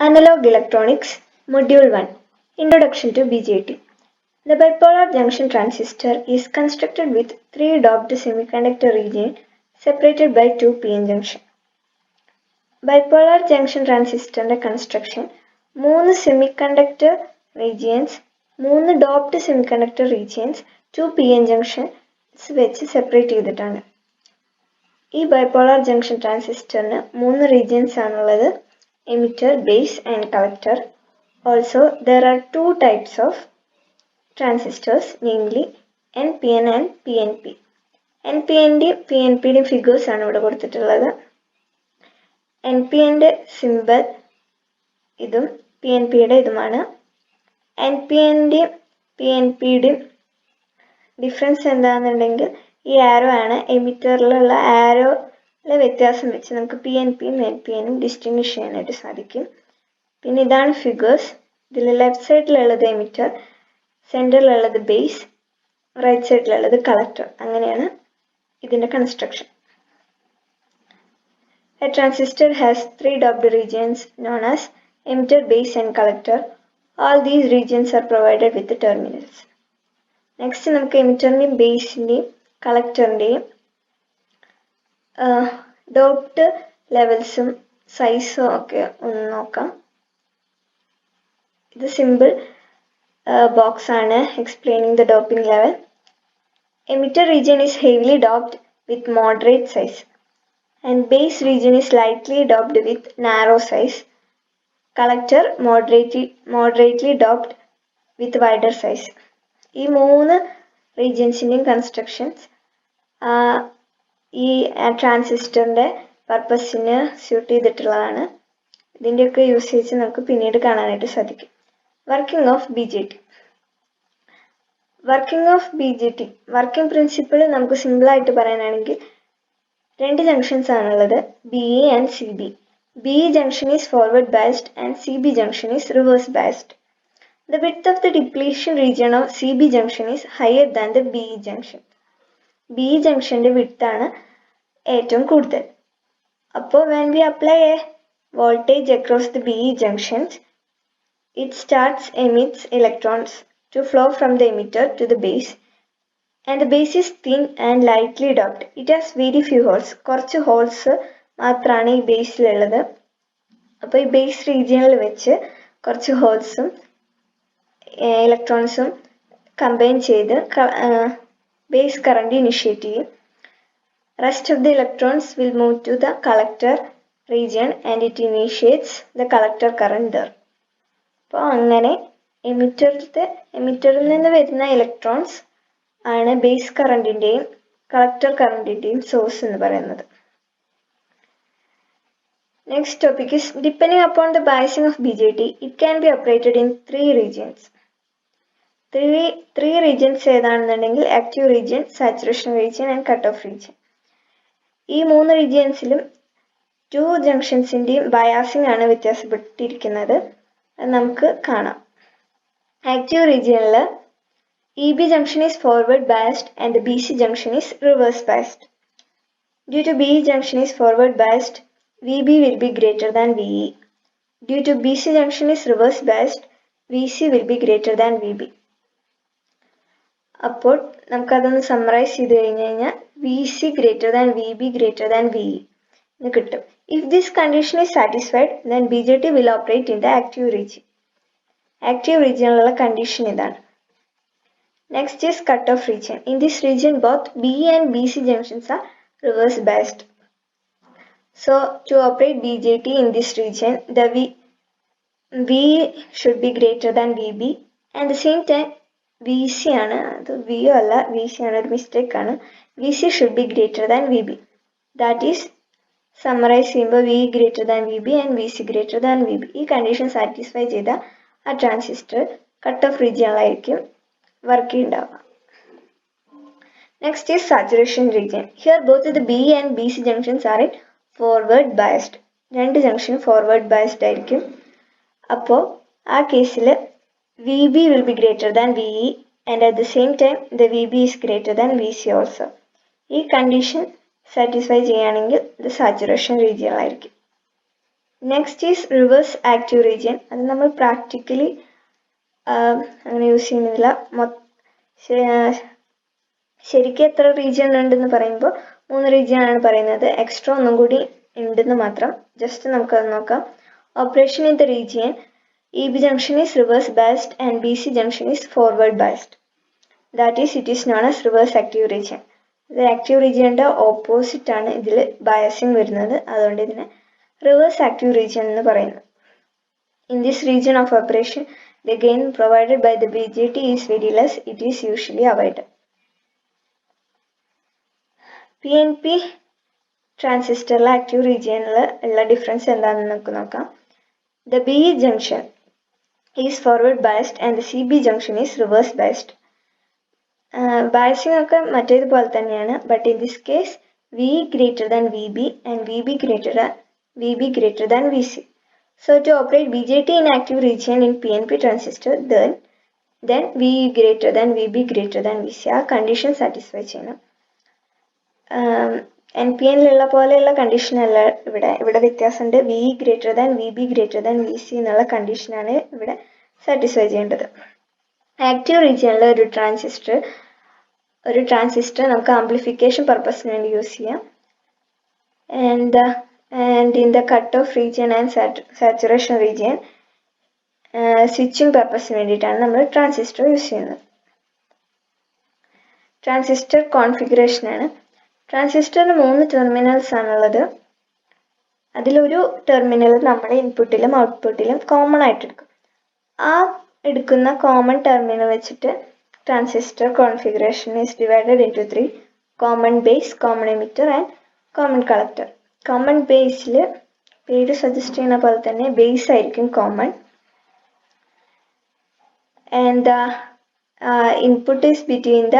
Analog Electronics, Module 1, Introduction to BJT. The bipolar junction transistor is constructed with 3 doped semiconductor regions separated by 2 p-n junction. Bipolar junction transistor construction 3 semiconductor regions, 3 doped semiconductor regions, 2 p-n junctions വെച്ച് separate ചെയ്തിട്ടാണ്. ഈ bipolar junction ട്രാൻസിസ്റ്ററിന് 3 regions ആണുള്ളത്. Emitter, base and collector. Also, there are 2 types of transistors, namely NPN and PNP. NPN PNP figures ആണ് ഇവിടെ കൊടുത്തിട്ടുള്ളത്. NPN symbol ഇതും PNP ഇതുമാണ്. NPN PNP difference എന്താണെന്നുണ്ടെങ്കിൽ ഈ ആരോ ആണ്. എമിറ്ററിലുള്ള ആരോ വ്യത്യാസം വെച്ച് നമുക്ക് PNPയും NPNും ഡിസ്റ്റിങ്വിഷ് ചെയ്യാനായിട്ട് സാധിക്കും. പിന്നെ ഇതാണ് ഫിഗേഴ്സ്. ഇതിൽ ലെഫ്റ്റ് സൈഡിലുള്ളത് എമിറ്റർ, സെൻറ്ററിലുള്ളത് ബേസ്, റൈറ്റ് സൈഡിലുള്ളത് കളക്ടർ. അങ്ങനെയാണ് ഇതിൻ്റെ construction. A transistor has 3 doped regions known as emitter, base and collector. All these regions are provided with the terminals. Next നമുക്ക് എമിറ്ററിൻ്റെയും ബേസിൻ്റെയും കളക്ടറിൻ്റെയും ഡോപ്ഡ് ലെവൽസും സൈസും ഒക്കെ ഒന്ന് നോക്കാം. ഇത് സിമ്പിൾ ബോക്സ് ആണ് explaining the doping level. Emitter region is heavily doped with moderate size and base region is lightly doped with narrow size. Collector moderately doped with wider size. ഈ 3 റീജിയൻസിൻ്റെയും constructions ഈ ട്രാൻസിസ്റ്ററിൻ്റെ പർപ്പസിന് suit ചെയ്തിട്ടുള്ളതാണ്. ഇതിൻ്റെയൊക്കെ usage നമുക്ക് പിന്നീട് കാണാനായിട്ട് സാധിക്കും. Working of BJT. Working principle നമുക്ക് സിമ്പിളായിട്ട് പറയാനാണെങ്കിൽ 2 ജംഗ്ഷൻസ് ആണുള്ളത്, BE and CB. BE junction is forward biased and CB junction is reverse biased. The width of the depletion region of CB junction is higher than the BE junction. BE junction's width ആണ് ഏറ്റവും കൂടുതൽ. അപ്പോൾ when we apply a voltage across the BE junctions, it emits electrons to flow from the emitter to the base, and the base is thin and lightly doped. It has very few holes. കുറച്ച് holes മാത്രമാണ് ഈ ബേസിലുള്ളത്. അപ്പോൾ ഈ base റീജിയനിൽ വെച്ച് കുറച്ച് ഹോൾസും ഇലക്ട്രോൺസും combine ചെയ്ത് base current initiate ചെയ്യും. Rest of the electrons will move to the collector region and it initiates the collector current there. അപ്പോൾ അങ്ങനെ എമിറ്ററിൽ നിന്ന് വരുന്ന ഇലക്ട്രോൺസ് ആണ് ബേസ് കറണ്ടിൻ്റെയും കളക്ടർ കറണ്ടിൻ്റെയും സോഴ്സ് എന്ന് പറയുന്നത്. Next topic is depending upon the biasing of BJT, it can be operated in 3 regions. 3 regions ഏതാണെന്നുണ്ടെങ്കിൽ active region, saturation region and cut off region. ഈ 3 റീജിയൻസിലും 2 ജംഗ്ഷൻസിൻ്റെയും biasing ആണ് വ്യത്യാസപ്പെട്ടിരിക്കുന്നത്. അത് നമുക്ക് കാണാം. ആക്റ്റീവ് റീജിയനിൽ EB junction is forward biased and the BC junction is reverse biased. Due to BE junction is forward biased, VB will be greater than VE. Due to BC junction is reverse biased, VC will be greater than VB. അപ്പോൾ നമുക്കതൊന്ന് summarise ചെയ്ത് കഴിഞ്ഞാൽ VC greater than VB greater than VE എന്ന് കിട്ടും. If this condition is satisfied, then BJT will operate in the active region. Active റീജിയനിലുള്ള condition ഇതാണ്. Next is cutoff region. In this region, both BE and BC junctions are reverse biased. So, to operate BJT in this region, the V should be greater than VB, and at the same time, VC ആണ്, അത് V അല്ല, VC ആണ്, ഒരു mistake ആണ്. VC should be greater than VB. That is, summarize ചെയ്യുമ്പോൾ V greater than VB and VC greater than VB. ഈ condition satisfy ചെയ്ത ആ ട്രാൻസിസ്റ്റർ കട്ട് ഓഫ് റീജിയനിലായിരിക്കും വർക്ക് ഉണ്ടാവുക. Next is saturation region. Here both the BE and BC junctions are in forward biased. 2 junction forward biased ആയിരിക്കും. അപ്പോൾ ആ കേസിൽ VB will be greater than VE and at the same time the VB is greater than VC also. ഈ condition satisfy ചെയ്യുകയാണെങ്കിൽ ഇത് saturation റീജിയനിലായിരിക്കും. Next is reverse active region. അത് നമ്മൾ practically അങ്ങനെ യൂസ് ചെയ്യുന്നില്ല. ശരിക്കും എത്ര റീജിയൻ ഉണ്ടെന്ന് പറയുമ്പോൾ 3 റീജിയൻ ആണ് പറയുന്നത്. എക്സ്ട്രാ ഒന്നും കൂടി ഉണ്ടെന്ന് മാത്രം. ജസ്റ്റ് നമുക്കത് നോക്കാം. Operation in the region EB junction is reverse biased and BC junction is forward biased. That is, it is known as reverse active region. The active region opposite ആണ് ഇതിൽ ബയസിംഗ് വരുന്നത്. അതുകൊണ്ട് ഇതിനെ reverse active region എന്ന് പറയുന്നു. In this region of operation, the gain provided by the BJT is very less. It is usually avoided. PNP ട്രാൻസിസ്റ്ററിലെ active റീജിയനിൽ ഉള്ള ഡിഫറൻസ് എന്താണെന്ന് നമുക്ക് നോക്കാം. The BE junction is forward biased and the CB junction is reverse biased. Biasing ഒക്കെ മറ്റേതുപോലെ തന്നെയാണ്. But in this case, VE greater than VB and VB greater than VC. So to operate BJT in active region in PNP transistor, then VE greater than VB greater than VC. ആ condition satisfy ചെയ്യണം. NPNലുള്ള പോലെയുള്ള condition അല്ല ഇവിടെ വ്യത്യാസമുണ്ട്. VE greater than VB greater than VC എന്നുള്ള കണ്ടീഷനാണ് ഇവിടെ satisfy ചെയ്യേണ്ടത്. ആക്റ്റീവ് റീജിയനിലെ ഒരു ട്രാൻസിസ്റ്റർ നമുക്ക് ആംപ്ലിഫിക്കേഷൻ പർപ്പസിന് വേണ്ടി യൂസ് ചെയ്യാം. And in the cutoff region and saturation region switching പർപ്പസിന് വേണ്ടിയിട്ടാണ് നമ്മൾ ട്രാൻസിസ്റ്റർ യൂസ് ചെയ്യുന്നത്. ട്രാൻസിസ്റ്റർ കോൺഫിഗറേഷൻ ആണ്. ട്രാൻസിസ്റ്ററിന് 3 ടെർമിനൽസ് ആണുള്ളത്. അതിലൊരു ടെർമിനൽ നമ്മൾ ഇൻപുട്ടിലും ഔട്ട്പുട്ടിലും കോമൺ ആയിട്ട് എടുക്കും. ആ എടുക്കുന്ന കോമൺ ടെർമിനൽ വെച്ചിട്ട് transistor configuration is divided into 3: common base, common emitter and common collector. Common ബേസിൽ പേര് സജസ്റ്റ് ചെയ്യുന്ന പോലെ തന്നെ ബേസ് ആയിരിക്കും common. And input is between the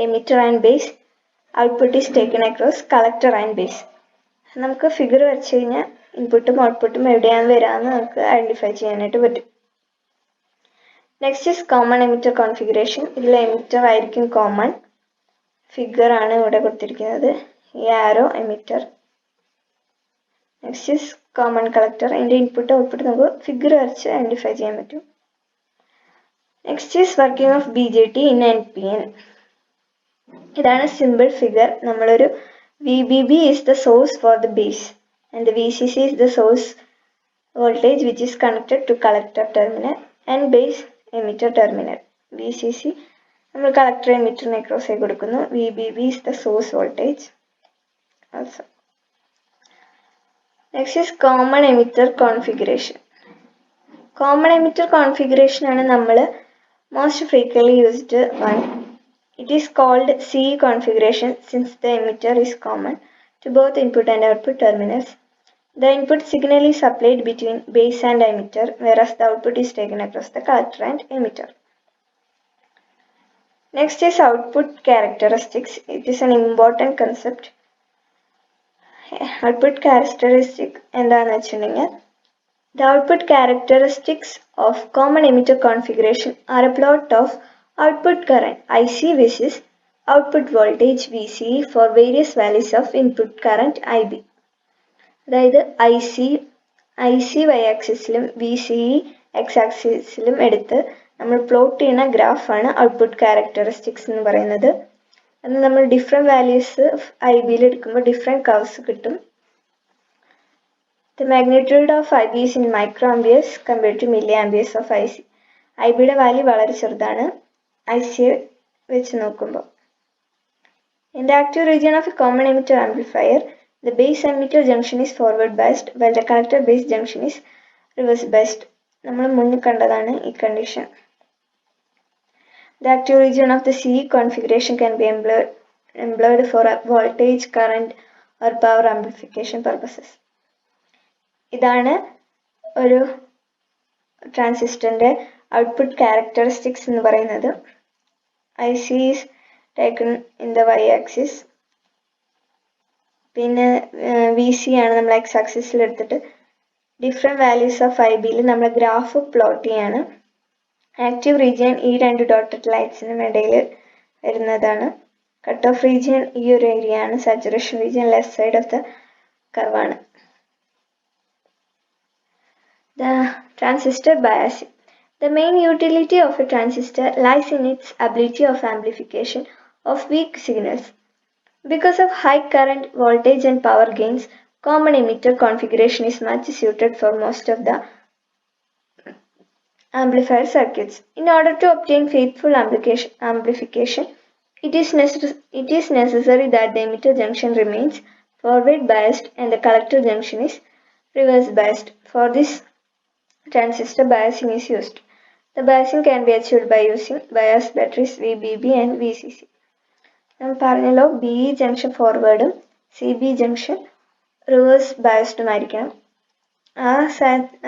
emitter and base. Output is taken across collector and base. നമുക്ക് figure വരച്ചു കഴിഞ്ഞാൽ ഇൻപുട്ടും ഔട്ട്പുട്ടും എവിടെയാണ് വരാമെന്ന് നമുക്ക് ഐഡൻറ്റിഫൈ ചെയ്യാനായിട്ട് പറ്റും. Next is common emitter configuration. ഇതിൽ എമിറ്റർ ആയിരിക്കും കോമൺ. ഫിഗർ ആണ് ഇവിടെ കൊടുത്തിരിക്കുന്നത്. ഈ arrow emitter. Next is common collector. അതിൻ്റെ ഇൻപുട്ട് ഔട്ട്പുട്ട് നമുക്ക് ഫിഗർ വരച്ച് ഐഡൻറ്റിഫൈ ചെയ്യാൻ പറ്റും. Next is working of BJT in NPN. ഇതാണ് സിമ്പിൾ ഫിഗർ. നമ്മളൊരു VBB is the source for the base and the VCC is the source voltage which is connected to collector terminal and base emitter terminal. VCC നമ്മൾ collector എമിറ്ററിനെ cross ആയി കൊടുക്കുന്നു. VBB is the source voltage also. Next is common emitter configuration. Common emitter configuration ആണ് നമ്മൾ most frequently used one. It is called CE configuration since the emitter is common to both input and output terminals. The input signal is supplied between base and emitter, whereas the output is taken across the collector and emitter. Next is output characteristics. It is an important concept. Output characteristic എന്താണെന്ന് വെച്ചിട്ടുണ്ടെങ്കിൽ the output characteristics of common emitter configuration are a plot of output current IC versus output voltage VCE for various values of input current IB. അതായത് IC y ആക്സിസിലും VCE x ആക്സിസിലും എടുത്ത് നമ്മൾ plot ചെയ്യുന്ന ഗ്രാഫാണ് output characteristics എന്ന് പറയുന്നത്. അത് നമ്മൾ different values IBയിൽ എടുക്കുമ്പോൾ different curves കിട്ടും. The magnitude of IB is in microamperes compared to milliamperes of IC. IBയുടെ വാല്യൂ വളരെ ചെറുതാണ് IC വെച്ച് നോക്കുമ്പോൾ. In the active region of a common emitter amplifier, the base emitter junction is forward biased while the collector base junction is reverse biased. നമ്മൾ മുന്നിൽ കണ്ടതാണ് ഈ condition. The active region of the CE configuration can be employed for voltage, current or power amplification purposes. ഇതാണ് ഒരു ട്രാൻസിസ്റ്ററിൻ്റെ output characteristics എന്ന് പറയുന്നത്. IC is taken in the y axis. പിന്നെ VC ആണ് നമ്മൾ x ആക്സിസിൽ എടുത്തിട്ട് ഡിഫറെൻറ്റ് വാല്യൂസ് ഓഫ് IBയിൽ നമ്മൾ ഗ്രാഫ് പ്ലോട്ട് ചെയ്യാണ്. ആക്റ്റീവ് റീജിയൻ ഈ 2 ഡോട്ടഡ് ലൈൻസിനും ഇടയിൽ വരുന്നതാണ്. കട്ട് ഓഫ് റീജിയൻ ഈ ഒരു ഏരിയ ആണ്. Saturation region left side of the കർവാണ്. The transistor biasing. The main utility of a transistor lies in its ability of amplification of weak signals. Because of high current, voltage and power gains, common emitter configuration is much suited for most of the amplifier circuits. In order to obtain faithful amplification, it is necessary that the emitter junction remains forward biased and the collector junction is reverse biased. For this, transistor biasing is used. The biasing can be achieved by using bias batteries VBB and VCC. ഞാൻ പറഞ്ഞല്ലോ B junction ഫോർവേഡും C B junction reverse ബയസ്ഡും ആയിരിക്കണം.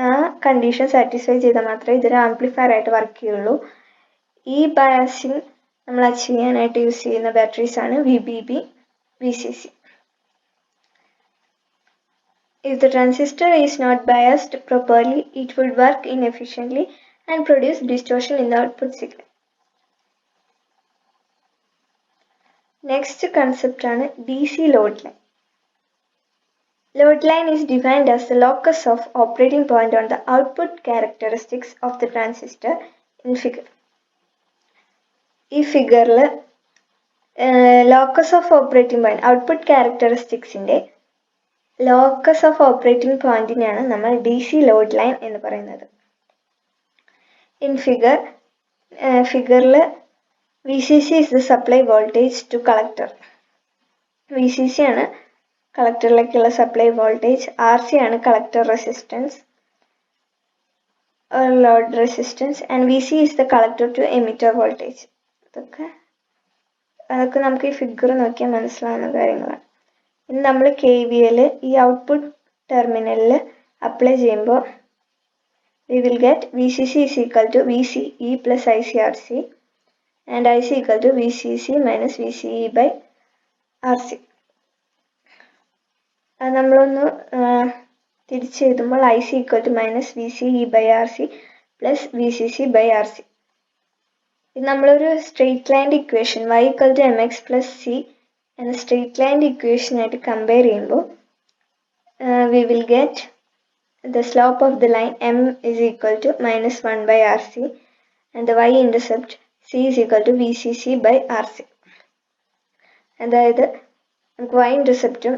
ആ condition satisfy ചെയ്താൽ മാത്രമേ ഇതൊരു amplifier ആയിട്ട് വർക്ക് ചെയ്യുള്ളൂ. ഈ ബയാസിങ് നമ്മൾ അച്ചീവ് ചെയ്യാനായിട്ട് യൂസ് ചെയ്യുന്ന ബാറ്ററീസ് ആണ് VBB, VCC. If the transistor is not biased properly, it would work inefficiently and produce distortion in the output signal. Next concept ആണ് DC load line. Load line is defined as the locus of operating point on the output characteristics of the transistor in figure. ഈ ഫിഗറിൽ locus of operating point output ക്യാരക്ടറിസ്റ്റിക്സിൻ്റെ locus of operating പോയിന്റിനെയാണ് നമ്മൾ DC load line എന്ന് പറയുന്നത്. In ഫിഗറിൽ VCC is the supply voltage to collector. VCC ആണ് കളക്ടറിലേക്കുള്ള supply voltage. RC ആണ് collector resistance load resistance and VC is the collector to emitter voltage. അതൊക്കെ നമുക്ക് ഈ ഫിഗർ നോക്കിയാൽ മനസ്സിലാവുന്ന കാര്യങ്ങളാണ്. ഇനി നമ്മൾ KVL ഈ ഔട്ട്പുട്ട് ടെർമിനലിൽ അപ്ലൈ ചെയ്യുമ്പോൾ we will get VCC is equal to VCE plus ICRC and IC equal to VCC minus VCE by RC. അത് നമ്മളൊന്ന് തിരിച്ച് എഴുതുമ്പോൾ IC equal to minus VCE by RC plus VCC by RC. ഇത് നമ്മളൊരു straight ലൈൻ്റെ equation y equal to mx plus c എന്ന straight ലൈൻ്റെ ഇക്വേഷനായിട്ട് കമ്പയർ ചെയ്യുമ്പോൾ we will get the slope of the line m is equal to minus 1 by RC and the y-intercept c is equal to VCC by RC. അതായത് നമുക്ക് y-intercepറ്റും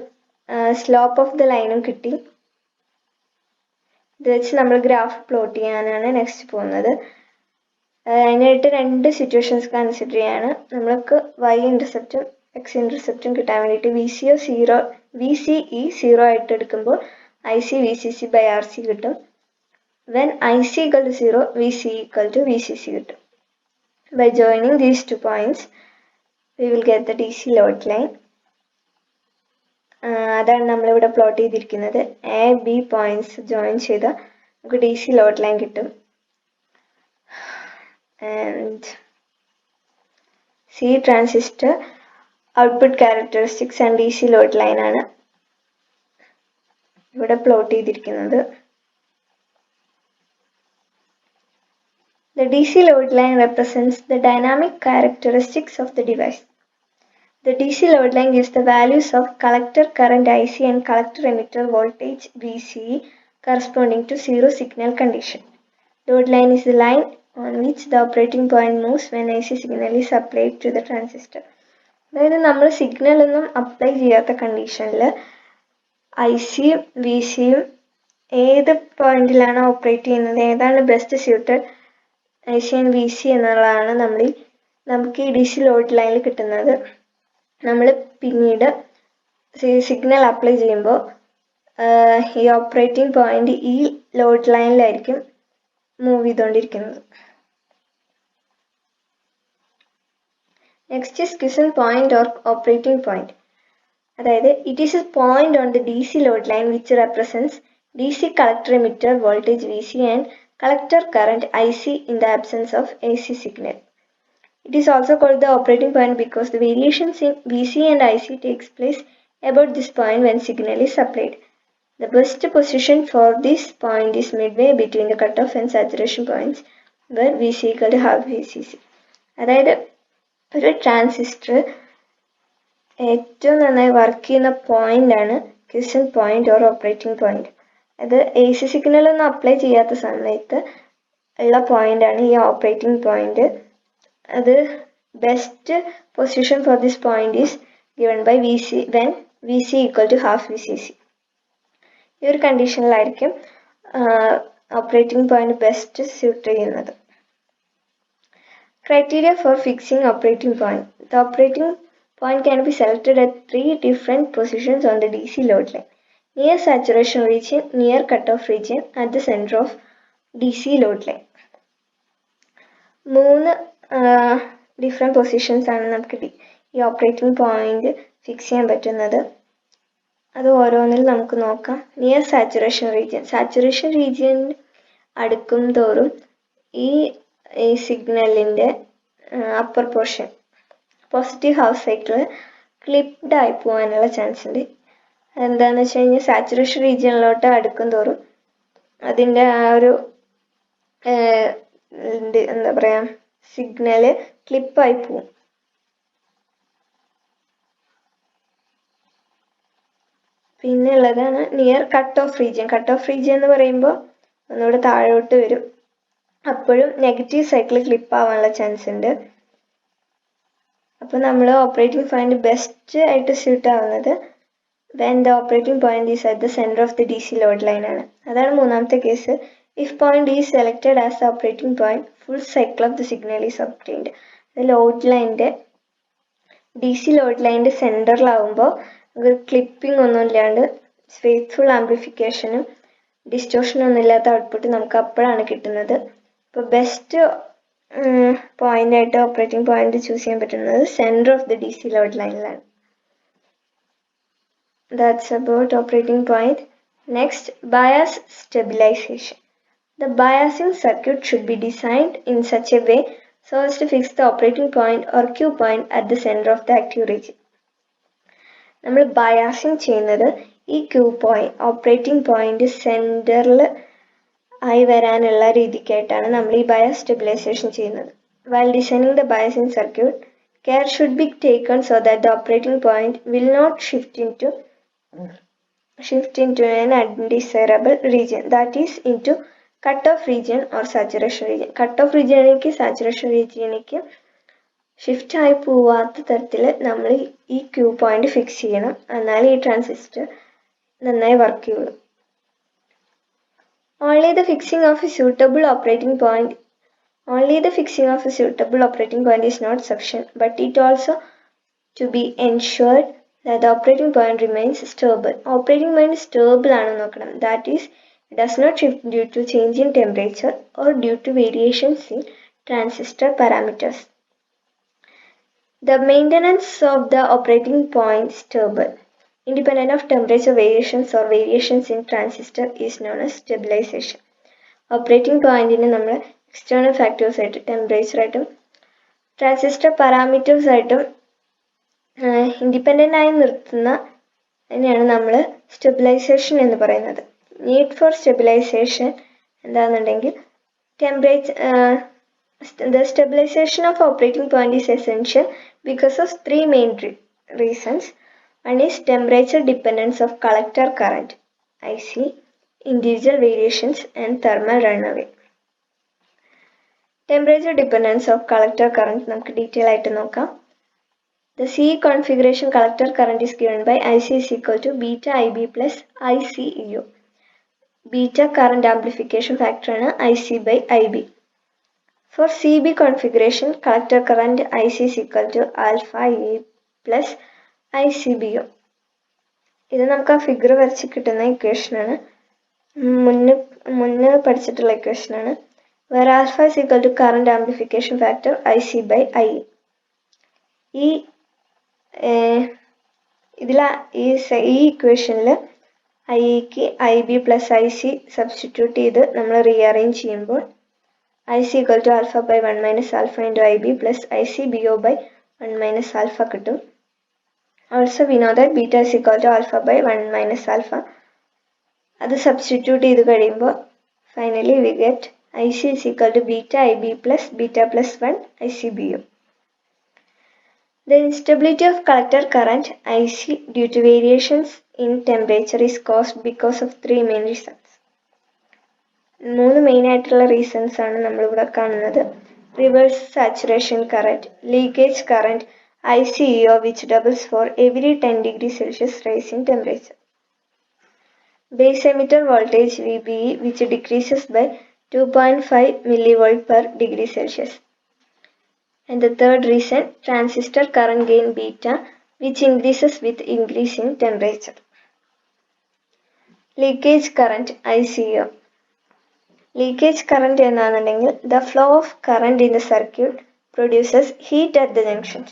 slope of the ലൈനും കിട്ടി. ഇത് വെച്ച് നമ്മൾ ഗ്രാഫ് പ്ലോട്ട് ചെയ്യാനാണ് next പോകുന്നത്. അതിനായിട്ട് രണ്ട് സിറ്റുവേഷൻസ് കൺസിഡർ ചെയ്യാണ്. നമ്മൾക്ക് y-intercepറ്റും x-intercepറ്റും കിട്ടാൻ വേണ്ടിയിട്ട് VCE 0 ആയിട്ട് എടുക്കുമ്പോൾ IC VCC by RC കിട്ടും. When IC equal to 0, VCE equal to VCC കിട്ടും. By joining these two points, we will get the DC load line. അതാണ് നമ്മളിവിടെ പ്ലോട്ട് ചെയ്തിരിക്കുന്നത്. A, B പോയിന്റ്സ് ജോയിൻ ചെയ്താൽ നമുക്ക് DC ലോഡ് ലൈൻ കിട്ടും. And C transistor output characteristics and DC load line ആണ് ഇവിടെ plot ചെയ്തിരിക്കുന്നത്. The DC load line represents the dynamic characteristics of the device. The DC load line gives the values of collector current IC and collector emitter voltage VCE corresponding to zero signal condition. Load line is the line on which the operating point moves when IC signal is applied to the transistor. അതായത് നമ്മൾ signal ഒന്നും apply ചെയ്യാത്ത കണ്ടീഷനിൽ ICയും VCയും ഏത് പോയിന്റിലാണ് operate ചെയ്യുന്നത്, ഏതാണ് best suited IC and VC എന്നുള്ളതാണ് നമുക്ക് ഈ DC ലോഡ് ലൈനിൽ കിട്ടുന്നത്. നമ്മൾ പിന്നീട് സിഗ്നൽ അപ്ലൈ ചെയ്യുമ്പോൾ ഈ ഓപ്പറേറ്റിംഗ് പോയിന്റ് ഈ ലോഡ് ലൈനിലായിരിക്കും മൂവ് ചെയ്തുകൊണ്ടിരിക്കുന്നത്. Next is quiescent point or operating point. അതായത് it is a point on the DC load line which represents DC collector emitter voltage VC and collector current IC in the absence of AC signal. It is also called the operating point because the variations in VC and IC takes place about this point when signal is applied. The best position for this point is midway between the cutoff and saturation points where VC equal to half VCC. അതായത് ഒരു transistor ഏറ്റവും നന്നായി work ചെയ്യുന്ന point ആണ് quiescent point or operating point. അത് A C signal ഒന്നും apply ചെയ്യാത്ത സമയത്ത് ഉള്ള പോയിൻ്റാണ് ഈ ഓപ്പറേറ്റിംഗ് പോയിൻ്റ്. അത് best position for this point is given by V C when V C equal to half V C C. ഈ ഒരു കണ്ടീഷനിലായിരിക്കും ഓപ്പറേറ്റിംഗ് പോയിന്റ് ബെസ്റ്റ് സ്യൂട്ട് ചെയ്യുന്നത്. Criteria for fixing operating point. The operating point can be selected at 3 different positions on the DC load line: near saturation region, near cutoff region, at the center of DC load line. 3 different positions ആണ് നമുക്ക് ഈ operating point fix ചെയ്യാൻ പറ്റുന്നത്. അത് ഓരോന്നിൽ നമുക്ക് നോക്കാം. Near saturation region. Saturation region അടുക്കും തോറും ഈ സിഗ്നലിൻ്റെ upper portion positive half cycle clipped ആയി പോകാനുള്ള ചാൻസ് ഉണ്ട്. എന്താണെന്ന് വെച്ച് കഴിഞ്ഞാൽ സാച്ചുറേഷൻ റീജിയനിലോട്ട് അടുക്കും തോറും അതിൻ്റെ ആ ഒരു എന്താ പറയുക സിഗ്നൽ ക്ലിപ്പായി പോവും. പിന്നെ ഉള്ളതാണ് near cut off region. Cut off region എന്ന് പറയുമ്പോൾ ഒന്നുകൂടെ താഴോട്ട് വരും. അപ്പോഴും നെഗറ്റീവ് സൈക്കിൾ ക്ലിപ്പ് ആവാനുള്ള ചാൻസ് ഉണ്ട്. അപ്പോൾ നമ്മൾ ഓപ്പറേറ്റിംഗ് പോയിന്റ് ബെസ്റ്റ് ആയിട്ട് സ്യൂട്ട് ആവുന്നത് when the operating point is at the centre of the DC load line ആണ്. അതാണ് മൂന്നാമത്തെ case. If point is selected as the operating point, full cycle of the signal is obtained. Load ലൈൻ്റെ DC load ലൈൻ്റെ സെൻറ്ററിലാവുമ്പോൾ clipping ഒന്നും ഇല്ലാണ്ട് faithful ആംപ്ലിഫിക്കേഷനും ഡിസ്റ്റോർഷനും ഒന്നും ഇല്ലാത്ത ഔട്ട്പുട്ട് നമുക്ക് അപ്പോഴാണ് കിട്ടുന്നത്. ഇപ്പോൾ ബെസ്റ്റ് പോയിന്റ് ആയിട്ട് ഓപ്പറേറ്റിംഗ് പോയിന്റ് ചൂസ് ചെയ്യാൻ പറ്റുന്നത് centre of the DC load ലൈനിലാണ്. That's about operating point. Next, bias stabilization. The biasing circuit should be designed in such a way so as to fix the operating point or Q point at the center of the active region. നമ്മൾ biasing ചെയ്യുന്നത് ഈ Q point operating point സെൻറ്ററിൽ ആയി വരാനുള്ള രീതിക്കായിട്ടാണ് നമ്മൾ ഈ bias stabilisation ചെയ്യുന്നത്. While designing the biasing circuit, care should be taken so that the operating point will not shift into an undesirable region, that is into cutoff region or saturation region. Cutoff regionിലേക്ക് saturation റീജിയനിലേക്ക് shift ആയി പോവാത്ത തരത്തിൽ നമ്മൾ ഈ Q point fix ചെയ്യണം. എന്നാൽ ഈ ട്രാൻസിസ്റ്റർ നന്നായി വർക്ക് ചെയ്യുള്ളൂ. Only the fixing of a suitable operating point is not sufficient, but it also to be ensured that the operating point remains stable. Operating point stable ആണ് നോക്കണം. That is, it does not shift due to change in temperature or due to variations in transistor parameters. The maintenance of the operating point stable, independent of temperature variations or variations in transistor, is known as stabilization. Operating point in നമ്മൾ external factors ആയിട്ട് temperature ആയിട്ടും transistor parameters ആയിട്ടും independent ആയി നിർത്തുന്ന അതിനെയാണ് നമ്മൾ stabilization എന്ന് പറയുന്നത്. നീഡ് ഫോർ സ്റ്റെബിലൈസേഷൻ എന്താണെന്നുണ്ടെങ്കിൽ the stabilization of operating point is essential because of 3 main reasons. One is temperature dependence of collector current IC, individual variations, and thermal runaway. Temperature dependence of collector current നമുക്ക് detail ആയിട്ട് നോക്കാം. The C configuration collector current is given by IC is equal to beta IB plus ICEU. Beta current amplification factor ആണ് IC by IB. For CB configuration, collector current IC is equal to alpha E plus ICBO. ഇത് നമുക്ക് ആ figure വരച്ച് കിട്ടുന്ന ഇക്വേഷനാണ്. മുന്നേ പഠിച്ചിട്ടുള്ള ഇക്വേഷനാണ്. Where alpha is equal to current amplification factor IC by IE. ഈ ഇക്വേഷനിൽ ഐക്ക് IB plus IC സബ്സ്റ്റിറ്റ്യൂട്ട് ചെയ്ത് നമ്മൾ റീഅറേഞ്ച് ചെയ്യുമ്പോൾ IC equal to alpha by 1 minus alpha into IB plus ICBO by 1 minus alpha കിട്ടും. Also we know that beta is equal to alpha by 1 minus alpha. അത് substitute ചെയ്ത് കഴിയുമ്പോൾ finally we get IC is equal to beta IB plus beta plus 1 ICBO. The instability of collector current IC due to variations in temperature is caused because of 3 main reasons. മൂന്ന് main ആയിട്ടുള്ള reasons ആണ് നമ്മളിവിടെ കാണുന്നത്. Reverse saturation current, leakage current, ICEO which doubles for every 10 degrees Celsius rise in temperature. Base emitter voltage VBE which decreases by 2.5 millivolt per degree Celsius. And the third reason, transistor current gain beta which increases with increase in temperature. Leakage current ICEO. Leakage current ennaanundengil the flow of current in the circuit produces heat at the junctions.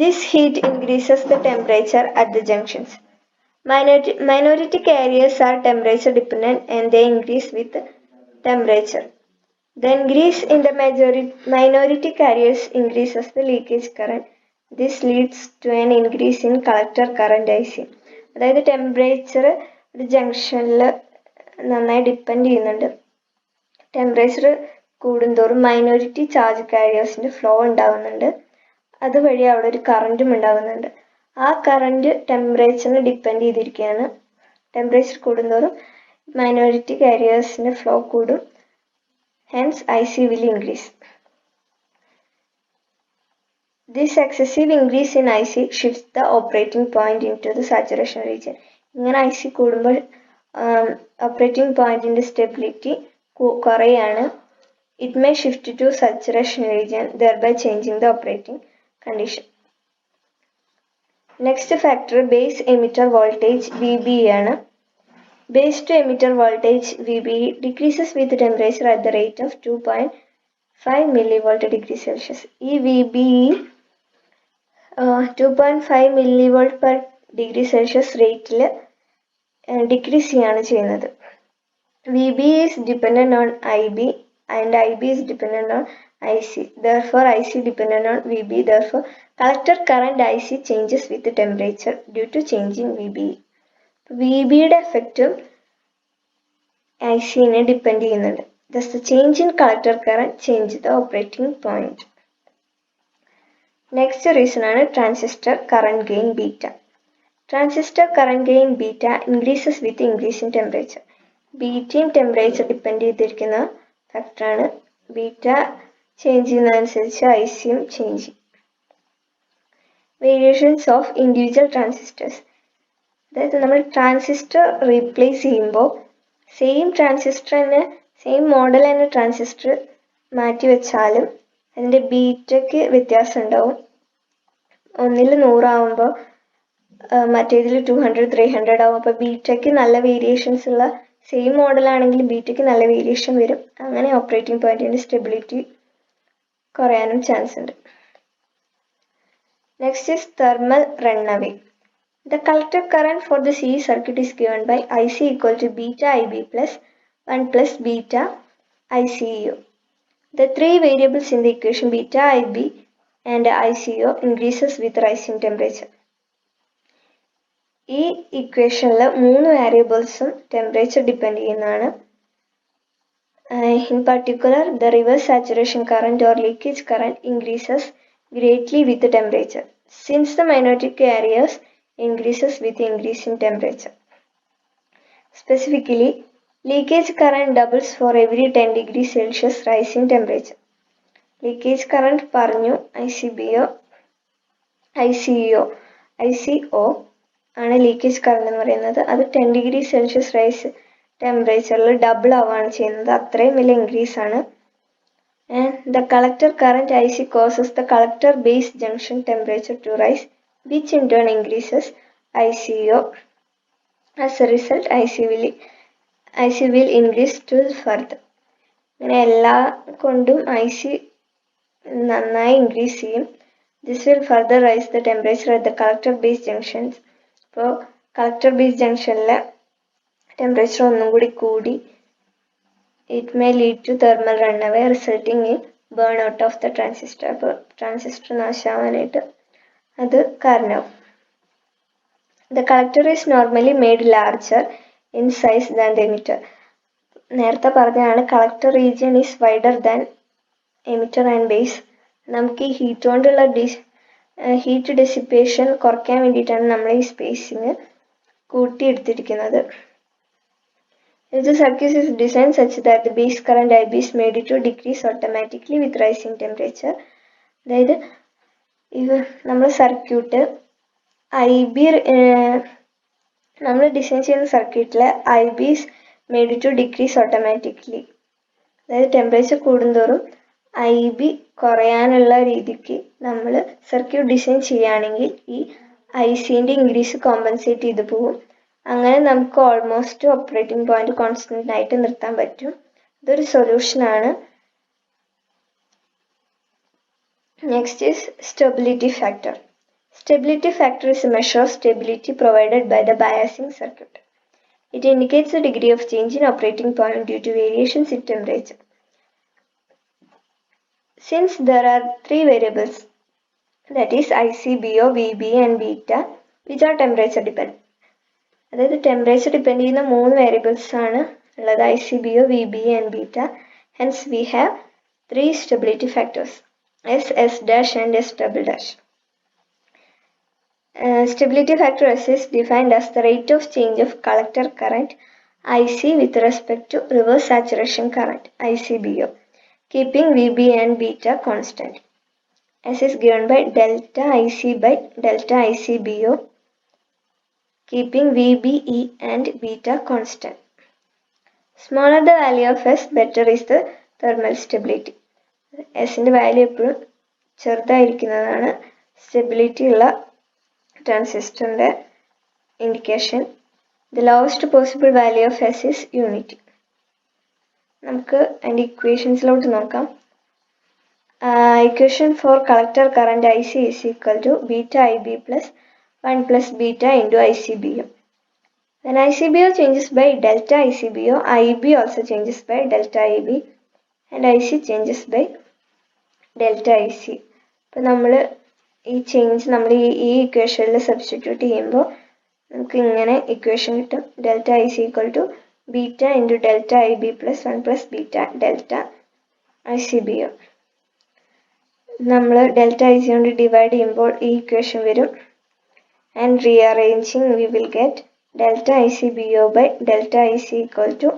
This heat increases the temperature at the junctions. Minority carriers are temperature dependent and they increase with temperature. The increase in the minority carriers increases the leakage current. This leads to an increase in collector current IC. അതായത് temperature ഒരു ജംഗ്ഷനിൽ നന്നായി depend ചെയ്യുന്നുണ്ട്. Temperature കൂടുന്തോറും minority charge കാരിയേഴ്സിൻ്റെ flow ഉണ്ടാകുന്നുണ്ട്. അതുവഴി അവിടെ ഒരു കറൻറ്റും ഉണ്ടാകുന്നുണ്ട്. ആ കറൻറ്റ് ടെമ്പറേച്ചറിനെ ഡിപ്പെൻഡ് ചെയ്തിരിക്കുകയാണ്. ടെമ്പറേച്ചർ കൂടുന്തോറും മൈനോറിറ്റി കാരിയേഴ്സിൻ്റെ ഫ്ലോ കൂടും. Hence, IC will increase. This excessive increase in IC shifts the operating point into the saturation region. ഇങ്ങനെ IC കൂടുമ്പോൾ ഓപ്പറേറ്റിംഗ് പോയിന്റിൻ്റെ സ്റ്റെബിലിറ്റി കുറയാണ്. It may shift to saturation region, thereby changing the operating condition. Next factor, base emitter voltage VBE ആണ്. Base to emitter voltage VBE decreases with temperature at the rate of 2.5 millivolt degree Celsius. ഈ VBE 2.5 millivolt per degree Celsius റേറ്റിൽ decrease ചെയ്യാണ് ചെയ്യുന്നത്. VBE is dependent on IB and IB is dependent on IC. Therefore, IC dependent on VBE. Therefore, collector current IC changes with the temperature due to changing VBE. VBയുടെ എഫക്റ്റും ICനെ depend ചെയ്യുന്നുണ്ട്. Thus, the change in collector current changes the operating point. Next reason ആണ് transistor current gain beta. Transistor current gain beta increases with increase in temperature. ബീറ്റയും temperature depend ചെയ്തിരിക്കുന്ന ഫാക്ടറാണ്. Beta change ചെയ്യുന്നതനുസരിച്ച് ICയും change ചെയ്യും. Variations of individual transistors. അതായത് നമ്മൾ transistor replace ചെയ്യുമ്പോൾ സെയിം ട്രാൻസിസ്റ്റർ തന്നെ സെയിം മോഡൽ തന്നെ ട്രാൻസിസ്റ്റർ മാറ്റി വെച്ചാലും അതിൻ്റെ ബീറ്റയ്ക്ക് വ്യത്യാസം ഉണ്ടാവും. ഒന്നിൽ 100 ആവുമ്പോൾ മറ്റേതിൽ 200 300 ആവും. അപ്പോൾ ബീറ്റയ്ക്ക് നല്ല വേരിയേഷൻസ് ഉള്ള സെയിം മോഡലാണെങ്കിൽ ബീറ്റയ്ക്ക് നല്ല വേരിയേഷൻ വരും. അങ്ങനെ ഓപ്പറേറ്റിംഗ് പോയിന്റിൻ്റെ സ്റ്റെബിലിറ്റി കുറയാനും ചാൻസ് ഉണ്ട്. Next is thermal runaway. The collector current for the series circuit is given by IC equal to beta IB plus 1 plus beta ICEO. The three variables in the equation beta IB and ICEO increases with rise in temperature. ഈ ഇക്വേഷനിൽ 3 വേരിയബിൾസും temperature depend ചെയ്യുന്നതാണ്. In particular, the reverse saturation current or leakage current increases greatly with the temperature, since the minority carriers increases with increase in temperature. Specifically, leakage current doubles for every 10 degrees Celsius rise in temperature. Leakage current പറഞ്ഞു ICO ആണ് leakage current എന്ന് പറയുന്നത്. അത് 10 degree Celsius rice ടെമ്പറേച്ചറിൽ double ആവുകയാണ് ചെയ്യുന്നത്. അത്രയും വലിയ ഇൻക്രീസ് ആണ്. And the collector current IC causes the collector base junction temperature to rise, which in turn increases ICO. As a result, IC will increase still further. അങ്ങനെ എല്ലാ കൊണ്ടും IC നന്നായി ഇൻക്രീസ് ചെയ്യും. This will further rise the temperature at the collector base junctions. അപ്പോൾ collector base ജംഗ്ഷനിലെ temperature ഒന്നും കൂടി കൂടി it may lead to thermal runaway resulting in burnout of the transistor. അപ്പോൾ ട്രാൻസിസ്റ്റർ നാശാവാനായിട്ട് അത് കാരണമാവും. The collector is normally made larger in size than the emitter. നേരത്തെ പറഞ്ഞതാണ് collector region is wider than emitter and base. നമുക്ക് ഈ heat കൊണ്ടുള്ള heat dissipation കുറയ്ക്കാൻ വേണ്ടിയിട്ടാണ് നമ്മൾ ഈ spacing കൂട്ടിയെടുത്തിരിക്കുന്നത്. If the circuit is designed such that the base current IB is made to decrease automatically with rising temperature, അതായത് ഇത് നമ്മൾ സർക്യൂട്ട് IB നമ്മൾ ഡിസൈൻ ചെയ്യുന്ന സർക്യൂട്ടിൽ IB is made to decrease automatically. അതായത് ടെമ്പറേച്ചർ കൂടുന്തോറും IB കുറയാനുള്ള രീതിക്ക് നമ്മൾ സർക്യൂട്ട് ഡിസൈൻ ചെയ്യുകയാണെങ്കിൽ ഈ ICന്റെ ഇൻക്രീസ് കോമ്പൻസേറ്റ് ചെയ്ത് പോകും. അങ്ങനെ നമുക്ക് ഓൾമോസ്റ്റ് ഓപ്പറേറ്റിംഗ് പോയിന്റ് കോൺസ്റ്റന്റ് ആയിട്ട് നിർത്താൻ പറ്റും. ഇതൊരു സൊല്യൂഷനാണ്. Next is stability factor. Stability factor is a measure of stability provided by the biasing circuit. It indicates the degree of change in operating point due to variations in temperature. Since there are three variables, that is ICBO, VB and beta, which are temperature dependent. അതായത് temperature depend ചെയ്യുന്ന 3 variables ആണ് ഉള്ളത്, ICBO, VB and beta. Hence we have 3 stability factors, S, S dash and S double dash. Stability factor S is defined as the rate of change of collector current IC with respect to reverse saturation current ICBO, keeping VB and beta constant. S is given by delta IC by delta ICBO, keeping VBE and beta constant. Smaller the value of S, better is the thermal stability. S ന്റെ value എപ്പോഴും ചെറുതായിരിക്കുന്നതാണ് stability ഉള്ള ട്രാൻസിസ്റ്ററിന്റെ indication. The lowest possible value of S is unity. നമുക്ക് അതിൻ്റെ ഇക്വേഷൻസിലോട്ട് നോക്കാം. Equation for collector current IC is equal to beta IB plus 1 plus beta into ICBO. When ICBO changes by delta ICBO, IB also changes by delta IB and IC changes by delta IC. അപ്പോൾ നമ്മൾ ഈ change നമ്മൾ ഈ ഇക്വേഷനിൽ substitute ചെയ്യുമ്പോൾ നമുക്ക് ഇങ്ങനെ equation കിട്ടും. Delta IC equal to beta into delta IB plus 1 plus beta delta ICBO. നമ്മൾ ഡെൽറ്റ IC കൊണ്ട് ഡിവൈഡ് ചെയ്യുമ്പോൾ ഈ ഇക്വേഷൻ വരും. And rearranging we will get delta ICBO by delta IC equal to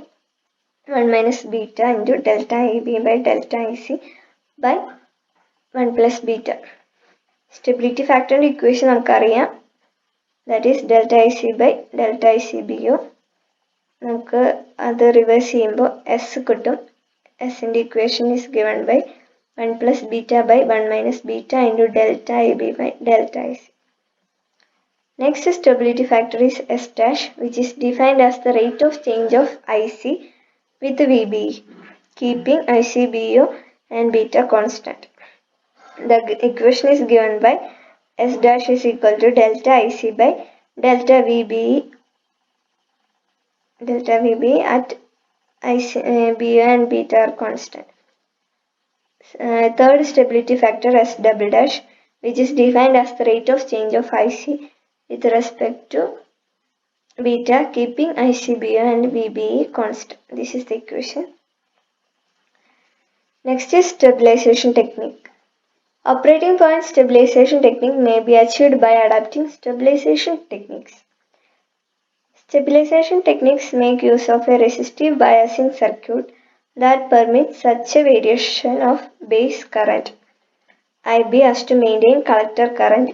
1 minus beta into delta IB by delta IC by 1 plus beta. Stability ഫാക്ടറിൻ്റെ equation നമുക്കറിയാം, that is delta IC by delta ICBO. നമുക്ക് അത് reverse ചെയ്യുമ്പോൾ S കിട്ടും. എസിൻ്റെ equation is given by 1 plus beta by 1 minus beta into delta IB by delta IC. Next stability factor is S dash, which is defined as the rate of change of IC with VBE, keeping ICBO and beta constant. The equation is given by S dash is equal to delta IC by delta VBE at ICBO and beta are constant. Third stability factor S double dash, which is defined as the rate of change of IC with respect to beta, keeping ICBO and VBE constant. This is the equation. Next is stabilization technique. Operating point stabilization technique may be achieved by adapting stabilization techniques. Stabilization techniques make use of a resistive biasing circuit that permits such a variation of base current IB as to maintain collector current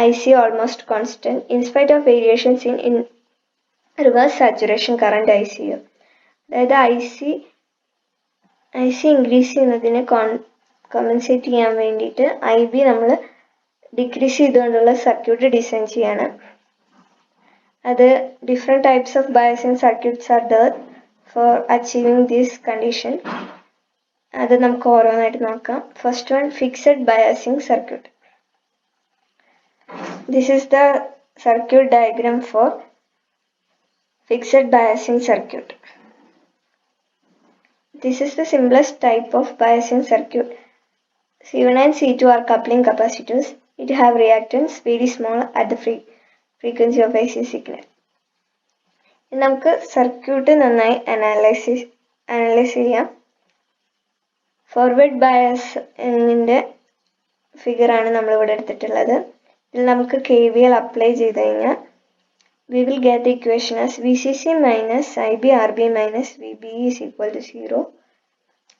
IC almost constant in spite of variations in reverse saturation current ICO. അതായത് IC increase ചെയ്യുന്നതിനെ compensate ചെയ്യാൻ വേണ്ടിയിട്ട് IB നമ്മൾ decrease ചെയ്തുകൊണ്ടുള്ള circuit design ചെയ്യാണ്. അത് different types of biasing circuits are there for achieving this condition. അത് നമുക്ക് ഓരോന്നായിട്ട് നോക്കാം. First one, fixed biasing circuit. This is the circuit diagram for fixed biasing circuit. This is the simplest type of biasing circuit. C1 and C2 are coupling capacitors. It have reactance very small at the frequency of AC signal. നമുക്ക് circuit നന്നായി analyse ചെയ്യാം. Forward ബയസിൻ്റെ ഫിഗറാണ് നമ്മളിവിടെ എടുത്തിട്ടുള്ളത്. ഇതിൽ നമുക്ക് KVL apply ചെയ്ത് കഴിഞ്ഞാൽ we will get the equation as VCC minus IB RB minus VB is equal to 0,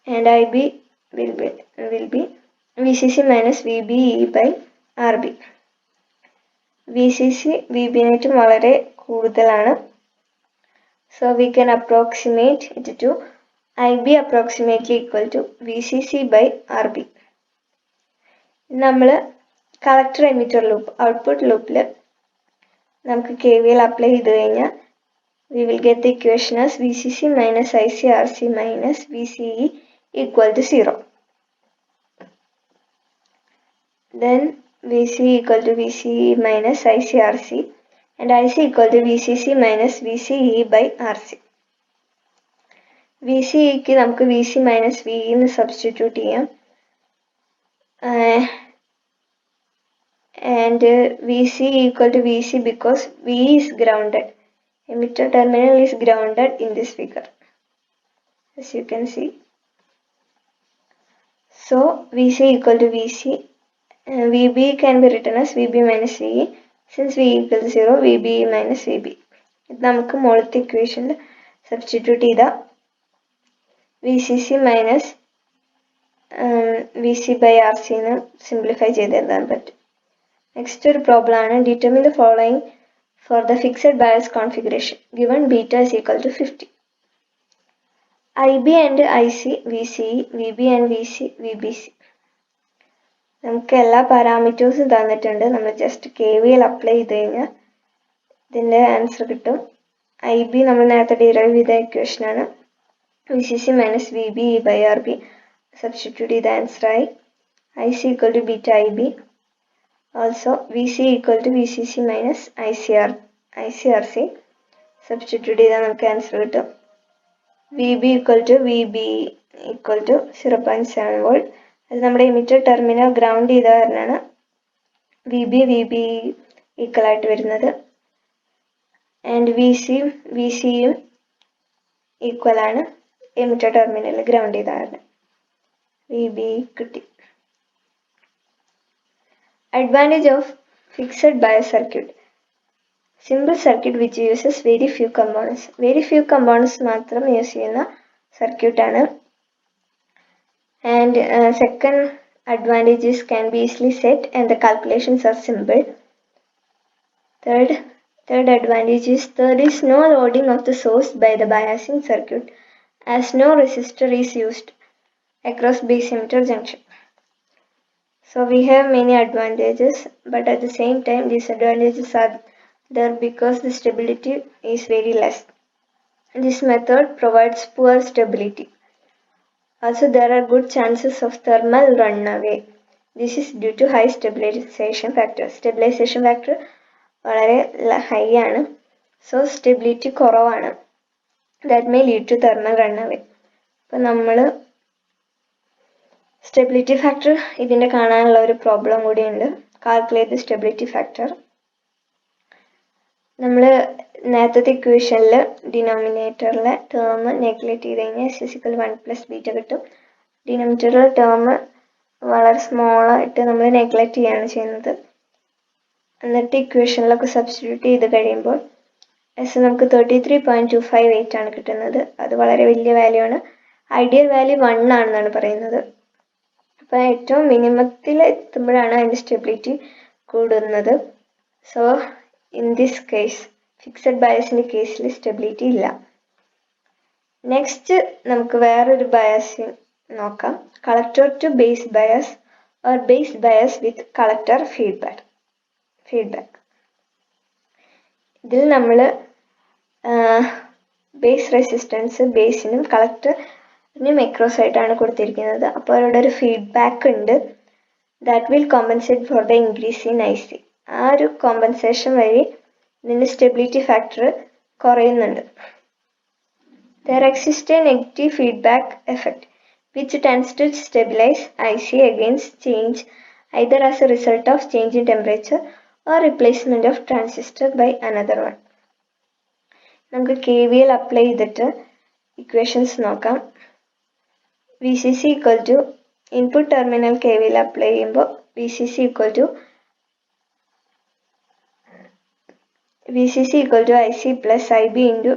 and IB will be VCC minus VBE by RB. VCC VB net വളരെ കൂടുതലാണ്, so we can approximate it to IB approximately equal to VCC by RB. നമ്മൾ collector emitter loop output ലൂപ്പിൽ നമുക്ക് KVL apply ചെയ്ത് കഴിഞ്ഞാൽ we will get the equation as VCC minus ICRC minus VCE equal to 0. Then VCE equal to VCE minus ICRC and IC equal to VCC minus VCE by RC. VCE ക്ക് നമുക്ക് VC minus VE എന്ന് substitute ചെയ്യാം. And VC equal to VC because V is grounded. Emitter terminal is grounded in this figure, as you can see. So VC equal to VC. VB can be written as VB minus VE. Since V equal to 0, VB minus VB. ഇത് നമുക്ക് മുകളിലത്തെ ഇക്വേഷനിൽ substitute ചെയ്താൽ VCC minus VC by RC എന്ന് simplify ചെയ്ത് എഴുതാൻ പറ്റും. Next problem ആണ് determine the following for the fixed bias configuration given beta is equal to 50. IB and IC VCE, VB and VC VBC. നമുക്ക് എല്ലാ പാരാമീറ്റേഴ്സും തന്നിട്ടുണ്ട്, നമ്മൾ ജസ്റ്റ് KVL അപ്ലൈ ചെയ്ത് കഴിഞ്ഞാൽ ഇതിൻ്റെ ആൻസർ കിട്ടും. IB നമ്മൾ നേരത്തെ ഡിറൈവ് ചെയ്ത ഇക്വേഷനാണ്. VCC minus VBE by RB substitute ചെയ്ത ആൻസറായി. IC equal to beta IB. Also VC equal to VCC minus ICRC substitute ചെയ്താൽ നമുക്ക് ആൻസർ കിട്ടും. VB equal to VBE equal to 0.7 volt. അത് നമ്മുടെ എമിറ്റർ ടെർമിനൽ ഗ്രൗണ്ട് ചെയ്ത കാരണമാണ് VBE equal ആയിട്ട് വരുന്നത്. ആൻഡ് VCയും ഈക്വൽ ആണ് എമിറ്റർ ടെർമിനൽ ഗ്രൗണ്ട് ചെയ്ത കാരണം. VBE കിട്ടി. Advantage of fixed bias circuit. Simple circuit which uses very few components. Very few components മാത്രം യൂസ് ചെയ്യുന്ന സർക്യൂട്ട് ആണ്. And second advantage is can be easily set and the calculations are simple. Third advantage is there is no loading of the source by the biasing circuit as no resistor is used across base emitter junction. So we have many advantages, but at the same time disadvantages are there because the stability is very less. This method provides poor stability. Also there are good chances of thermal runaway. This is due to high stabilization factor. Stabilization factor വളരെ high ആണ്, so stability കുറവാണ്. That may lead to thermal runaway. അപ്പോൾ നമ്മൾ stability factor ഇതിൻ്റെ കാണാനുള്ള ഒരു problem കൂടിയുണ്ട്. Calculate the stability factor. നമ്മൾ നേരത്തെ ഇക്വേഷനിൽ ഡിനോമിനേറ്ററിലെ ടേം നെഗ്ലേറ്റ് ചെയ്ത് കഴിഞ്ഞാൽ ഫിസിക്കൽ 1 + ബീറ്റ കിട്ടും. ഡിനോമിനേറ്ററിലെ ടേം വളരെ സ്മോളായിട്ട് നമ്മൾ നെഗ്ലേറ്റ് ചെയ്യാണ് ചെയ്യുന്നത്. എന്നിട്ട് ഇക്വേഷനിലൊക്കെ സബ്സ്റ്റിറ്റ്യൂട്ട് ചെയ്ത് കഴിയുമ്പോൾ നമുക്ക് 33.258 ആണ് കിട്ടുന്നത്. അത് വളരെ വലിയ വാല്യൂ ആണ്. ഐഡിയൽ വാല്യൂ 1 ആണെന്നാണ് പറയുന്നത്. അപ്പോൾ ഏറ്റവും മിനിമത്തിൽ എത്തുമ്പോഴാണ് അതിൻ്റെ സ്റ്റെബിലിറ്റി കൂടുന്നത്. So in this case fixed ബയസിൻ്റെ കേസിൽ സ്റ്റെബിലിറ്റി ഇല്ല. നെക്സ്റ്റ് നമുക്ക് വേറൊരു ബയസ് നോക്കാം. Collector to base bias or base bias with collector feedback. ഇതിൽ നമ്മൾ ബേസ് റെസിസ്റ്റൻസ് ബേസിനും കളക്ടറിനും അക്രോസ് ആയിട്ടാണ് കൊടുത്തിരിക്കുന്നത്. അപ്പോൾ അവരുടെ ഒരു ഫീഡ്ബാക്ക് ഉണ്ട്. That will compensate for the increase in IC. ആ ഒരു കോമ്പൻസേഷൻ വഴി ഇതിൻ്റെ സ്റ്റെബിലിറ്റി ഫാക്ടർ കുറയുന്നുണ്ട്. There exists a negative feedback effect which tends to stabilize IC against change either as a result of change in temperature or replacement of transistor by another one. നമുക്ക് KVL apply ചെയ്തിട്ട് equations നോക്കാം. VCC equal to input terminal KVL apply ചെയ്യുമ്പോൾ VCC equal to VCC equal to IC plus IB into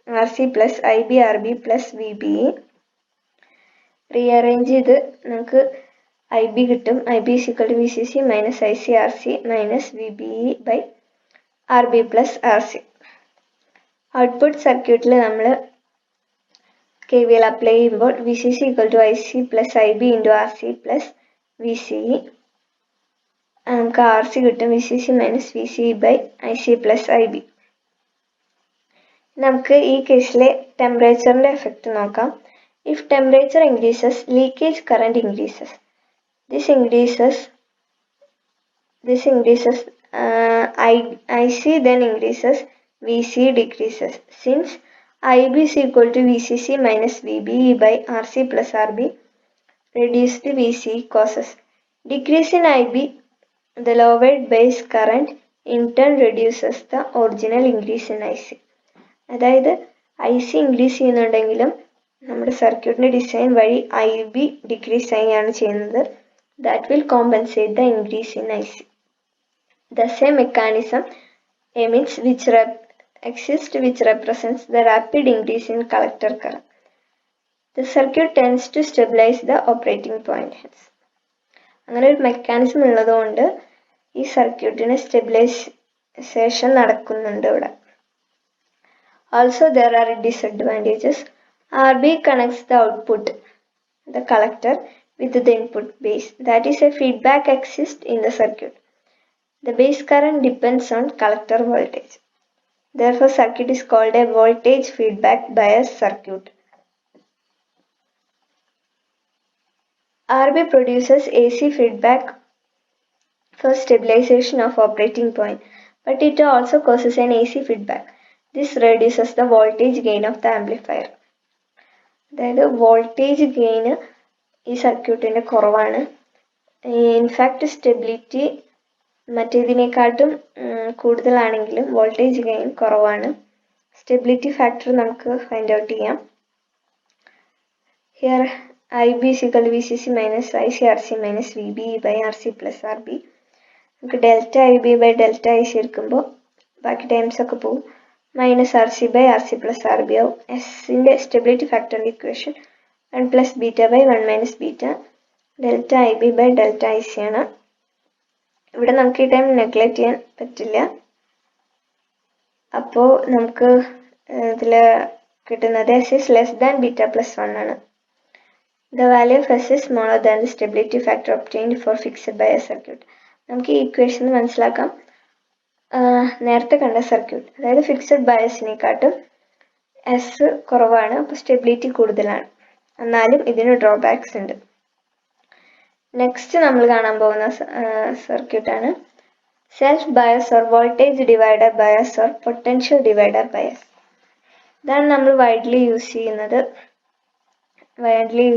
RC plus IB RB plus VBE. Rearrange ഇത് നമുക്ക് IB കിട്ടും. IB is equal to VCC minus IC RC minus VBE by RB plus RC. Output circuit നമ്മൾ KVL apply ചെയ്യുമ്പോൾ VCC equal to IC plus IB into RC plus VCE. നമുക്ക് RC കിട്ടും VCC minus VCE by IC plus IB. നമുക്ക് ഈ കേസിലെ ടെമ്പറേച്ചറിന്റെ effect നോക്കാം. If temperature increases, leakage current increases. This increases IC then increases, VC decreases. Since IB is equal to VCC minus VBE by RC plus RB, reduced VC causes decrease in IB. The lowered base current in turn reduces the original increase in IC. അതായത് IC increase ചെയ്യുന്നുണ്ടെങ്കിലും നമ്മുടെ സർക്യൂട്ടിന്റെ design വഴി IB decrease ചെയ്യുകയാണ് ചെയ്യുന്നത്. That will compensate the increase in IC. The same mechanism which represents the rapid increase in collector current. The circuit tends to stabilize the operating point. അങ്ങനെ ഒരു mechanism ഉള്ളതുകൊണ്ട് ഈ സർക്യൂട്ടിന് സ്റ്റെബിലൈസേഷൻ നടക്കുന്നുണ്ട് ഇവിടെ. Also there are disadvantages. RB connects the output, the collector, with the input base. That is a feedback exists in the circuit. The base current depends on collector voltage. Therefore, circuit is called a voltage feedback bias circuit. RB produces AC feedback for stabilization of operating point, but it also causes an AC feedback. This reduces the voltage gain of the amplifier. അതായത് voltage gain ഈ സർക്യൂട്ടിൻ്റെ കുറവാണ്. In fact stability മറ്റേതിനെക്കാട്ടും കൂടുതലാണെങ്കിലും voltage gain കുറവാണ്. Stability factor നമുക്ക് find out ചെയ്യാം. Here IB is equal to VCC minus IC RC minus VBE by RC plus RB. നമുക്ക് delta IB by delta IC എടുക്കുമ്പോൾ ബാക്കി times ഒക്കെ പോകും. minus RC by RC plus RB ആവും. എസിൻ്റെ stability ഫാക്ടറിൻ്റെ equation 1 plus beta by 1 minus beta delta IB by delta IC ആണ്. ഇവിടെ നമുക്ക് ഈ ടൈം നെഗ്ലക്റ്റ് ചെയ്യാൻ പറ്റില്ല. അപ്പോൾ നമുക്ക് ഇതിൽ കിട്ടുന്നത് S is less than beta plus 1 ആണ്. The value of S is smaller than the stability factor obtained for fixed bias circuit. നമുക്ക് ഈ ഇക്വേഷൻ മനസ്സിലാക്കാം. നേരത്തെ കണ്ട സർക്യൂട്ട് അതായത് ഫിക്സഡ് ബയസിനെക്കാട്ടും എസ് കുറവാണ്, അപ്പോൾ സ്റ്റെബിലിറ്റി കൂടുതലാണ്. എന്നാലും ഇതിന് ഡ്രോബാക്സ് ഉണ്ട്. നെക്സ്റ്റ് നമ്മൾ കാണാൻ പോകുന്ന സർക്യൂട്ടാണ് self bias or voltage divider bias or potential divider bias. ഇതാണ് നമ്മൾ വൈഡ്ലി യൂസ്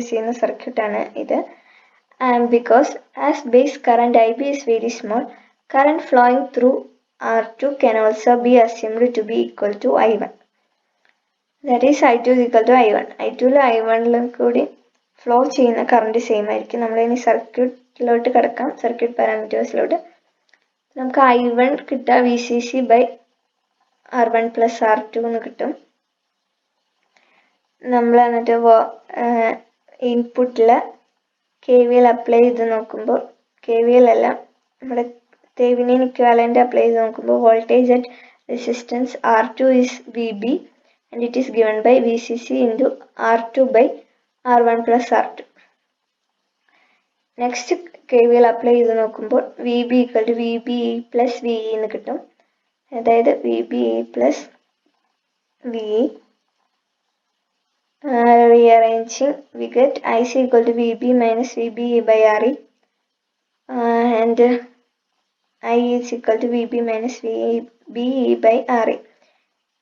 ചെയ്യുന്ന സർക്യൂട്ടാണ് ഇത്. And because as base current IB is very small, current flowing through R2 can also be assumed to be equal to I1. That is I2 is equal to I1. I2ലും I1ലും കൂടി flow ചെയ്യുന്ന current same ആയിരിക്കും. നമ്മളിനി സർക്യൂട്ടിലോട്ട് കിടക്കാം. Circuit പാരാമീറ്റേഴ്സിലോട്ട് നമുക്ക് I1 കിട്ടുക VCC by R1 plus R2 എന്ന് കിട്ടും. നമ്മൾ എന്നിട്ട് ഇൻപുട്ടിൽ KVL അപ്ലൈ ചെയ്ത് നോക്കുമ്പോൾ KVL എല്ലാം നമ്മുടെ Thevenin equivalent apply നോക്കുമ്പോൾ voltage at resistance R2 is VB and it is given by VCC into R2 by R1 plus R2. Next KVL apply ചെയ്ത് നോക്കുമ്പോൾ VB equal to VBE plus VE എന്ന് കിട്ടും. അതായത് VBE plus VE. Rearranging we get IC equal to VB minus VBE by RE and I is equal to VB minus VBE by RE.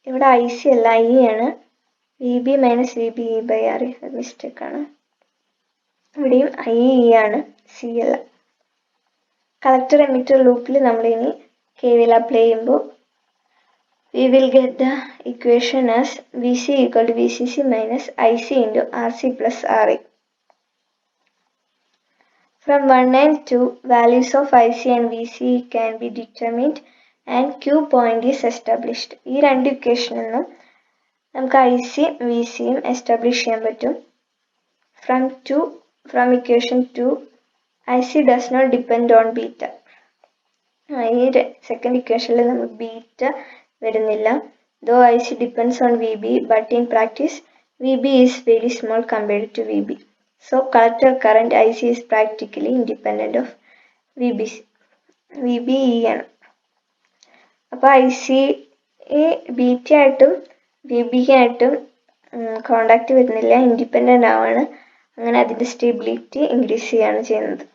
ഇവിടെ IC അല്ല I ആണ്. VB minus VBE by RE mistake ആണ്. ഇവിടെയും IE ആണ്, C അല്ല. Collector emitter ലൂപ്പിൽ നമ്മൾ ഇനി KVL അപ്ലൈ ചെയ്യുമ്പോൾ we will get the equation as VC equal to VCC minus IC into RC plus RE. From 1 and 2, values of IC and VC can be determined and Q point is established. ഈ രണ്ട് ഇക്വേഷനിൽ നിന്നും നമുക്ക് IC VCയും establish ചെയ്യാൻ പറ്റും. From equation 2 IC does not depend on beta. ഈ second ഇക്വേഷനിൽ നമുക്ക് ബീറ്റ വരുന്നില്ല. Though IC depends on VB, but in practice VB is very small compared to VB. So collector current IC is practically independent of VB ആണ്. അപ്പോൾ IC beta ആയിട്ടും VB ആയിട്ടും contact വരുന്നില്ല, independent ആവാണ്. അങ്ങനെ അതിൻ്റെ സ്റ്റെബിലിറ്റി ഇൻക്രീസ് ചെയ്യാണ് ചെയ്യുന്നത്.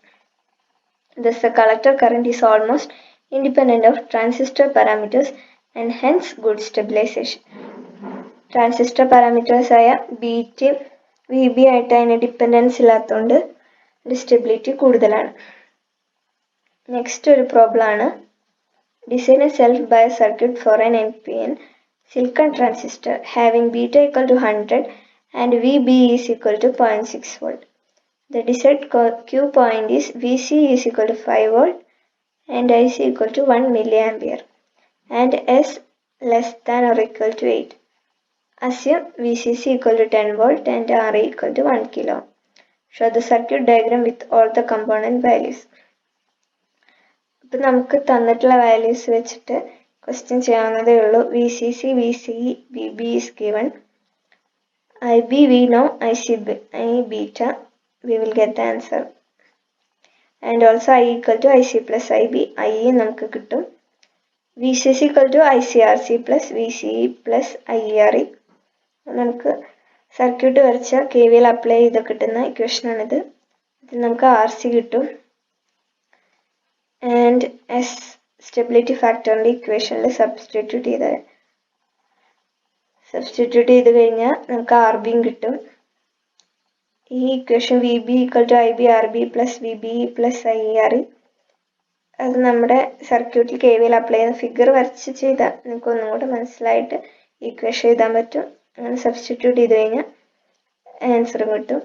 Thus the collector current is almost independent of transistor parameters and hence good stabilization. Transistor parameters ആയ ബീറ്റയും VB ആയിട്ട് അതിന് ഡിപ്പെൻഡൻസ് ഇല്ലാത്തതുകൊണ്ട് സ്റ്റെബിലിറ്റി കൂടുതലാണ്. നെക്സ്റ്റ് ഒരു പ്രോബ്ലം ആണ്. Design a self bias circuit for an NPN silicon transistor having beta equal to 100 and VB is equal to 0.6 volt. The desired Q point is VC is equal to 5 volt and IC equal to 1 milliampere and S less than or equal to 8. Assume VCC equal to 10 volt and RA equal to 1 kilo. Show the circuit diagram with all the component values. ഇപ്പോൾ നമുക്ക് തന്നിട്ടുള്ള values വെച്ചിട്ട് question ചെയ്യാവുന്നതേ ഉള്ളൂ. VCC, VCE, VB is given. IB we know, IC beta, we will get the answer. And also I equal to IC plus IB, IE നമുക്ക് കിട്ടും. VCC equal to ICRC plus VCE plus IERE. നമുക്ക് circuit വരച്ച KVL apply ചെയ്ത് കിട്ടുന്ന ഇക്വേഷനാണിത്. ഇത് നമുക്ക് RC കിട്ടും. And S stability ഫാക്ടറിൻ്റെ ഇക്വേഷനിൽ സബ്സ്റ്റിറ്റ്യൂട്ട് ചെയ്ത് കഴിഞ്ഞാൽ നമുക്ക് RBയും കിട്ടും. ഈ equation VB equal to IB RB plus VBE plus IERE, അത് നമ്മുടെ സർക്യൂട്ടിൽ KVL അപ്ലൈ ചെയ്യുന്ന ഫിഗർ വരച്ച് ചെയ്താൽ നിങ്ങൾക്ക് ഒന്നും കൂടെ മനസ്സിലായിട്ട് ഇക്വേഷൻ എഴുതാൻ പറ്റും. അങ്ങനെ സബ്സ്റ്റിറ്റ്യൂട്ട് ചെയ്ത് കഴിഞ്ഞാൽ ആൻസറും കിട്ടും.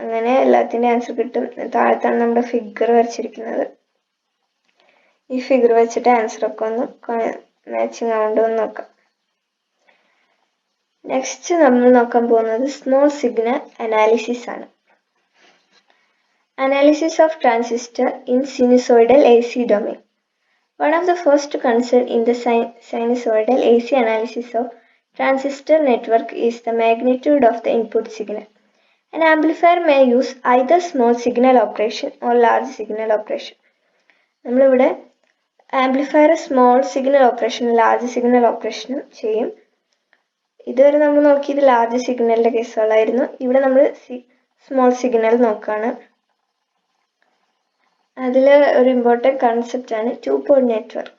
അങ്ങനെ എല്ലാത്തിൻ്റെ ആൻസർ കിട്ടും. താഴത്താണ് നമ്മുടെ ഫിഗർ വരച്ചിരിക്കുന്നത്. ഈ ഫിഗർ വെച്ചിട്ട് ആൻസറൊക്കെ ഒന്ന് മാച്ചിങ് ആവുണ്ടോ എന്ന് നോക്കാം. നെക്സ്റ്റ് നമ്മൾ നോക്കാൻ പോകുന്നത് സ്മോൾ സിഗ്നൽ അനാലിസിസ് ആണ്. Analysis of transistor in sinusoidal AC domain. One of the first concerns in the sinusoidal AC analysis of transistor network is the magnitude of the input signal. An amplifier may use either small signal operation or large signal operation. നമ്മളിവിടെ amplifier small signal ഓപ്പറേഷനും large signal ഓപ്പറേഷനും ചെയ്യും. ഇതുവരെ നമ്മൾ നോക്കിയത് large സിഗ്നലിൻ്റെ കേസുകളായിരുന്നു. ഇവിടെ നമ്മൾ small signal നോക്കുകയാണ്. അതിൽ ഒരു ഇമ്പോർട്ടൻറ്റ് കൺസെപ്റ്റ് ആണ് two-port network.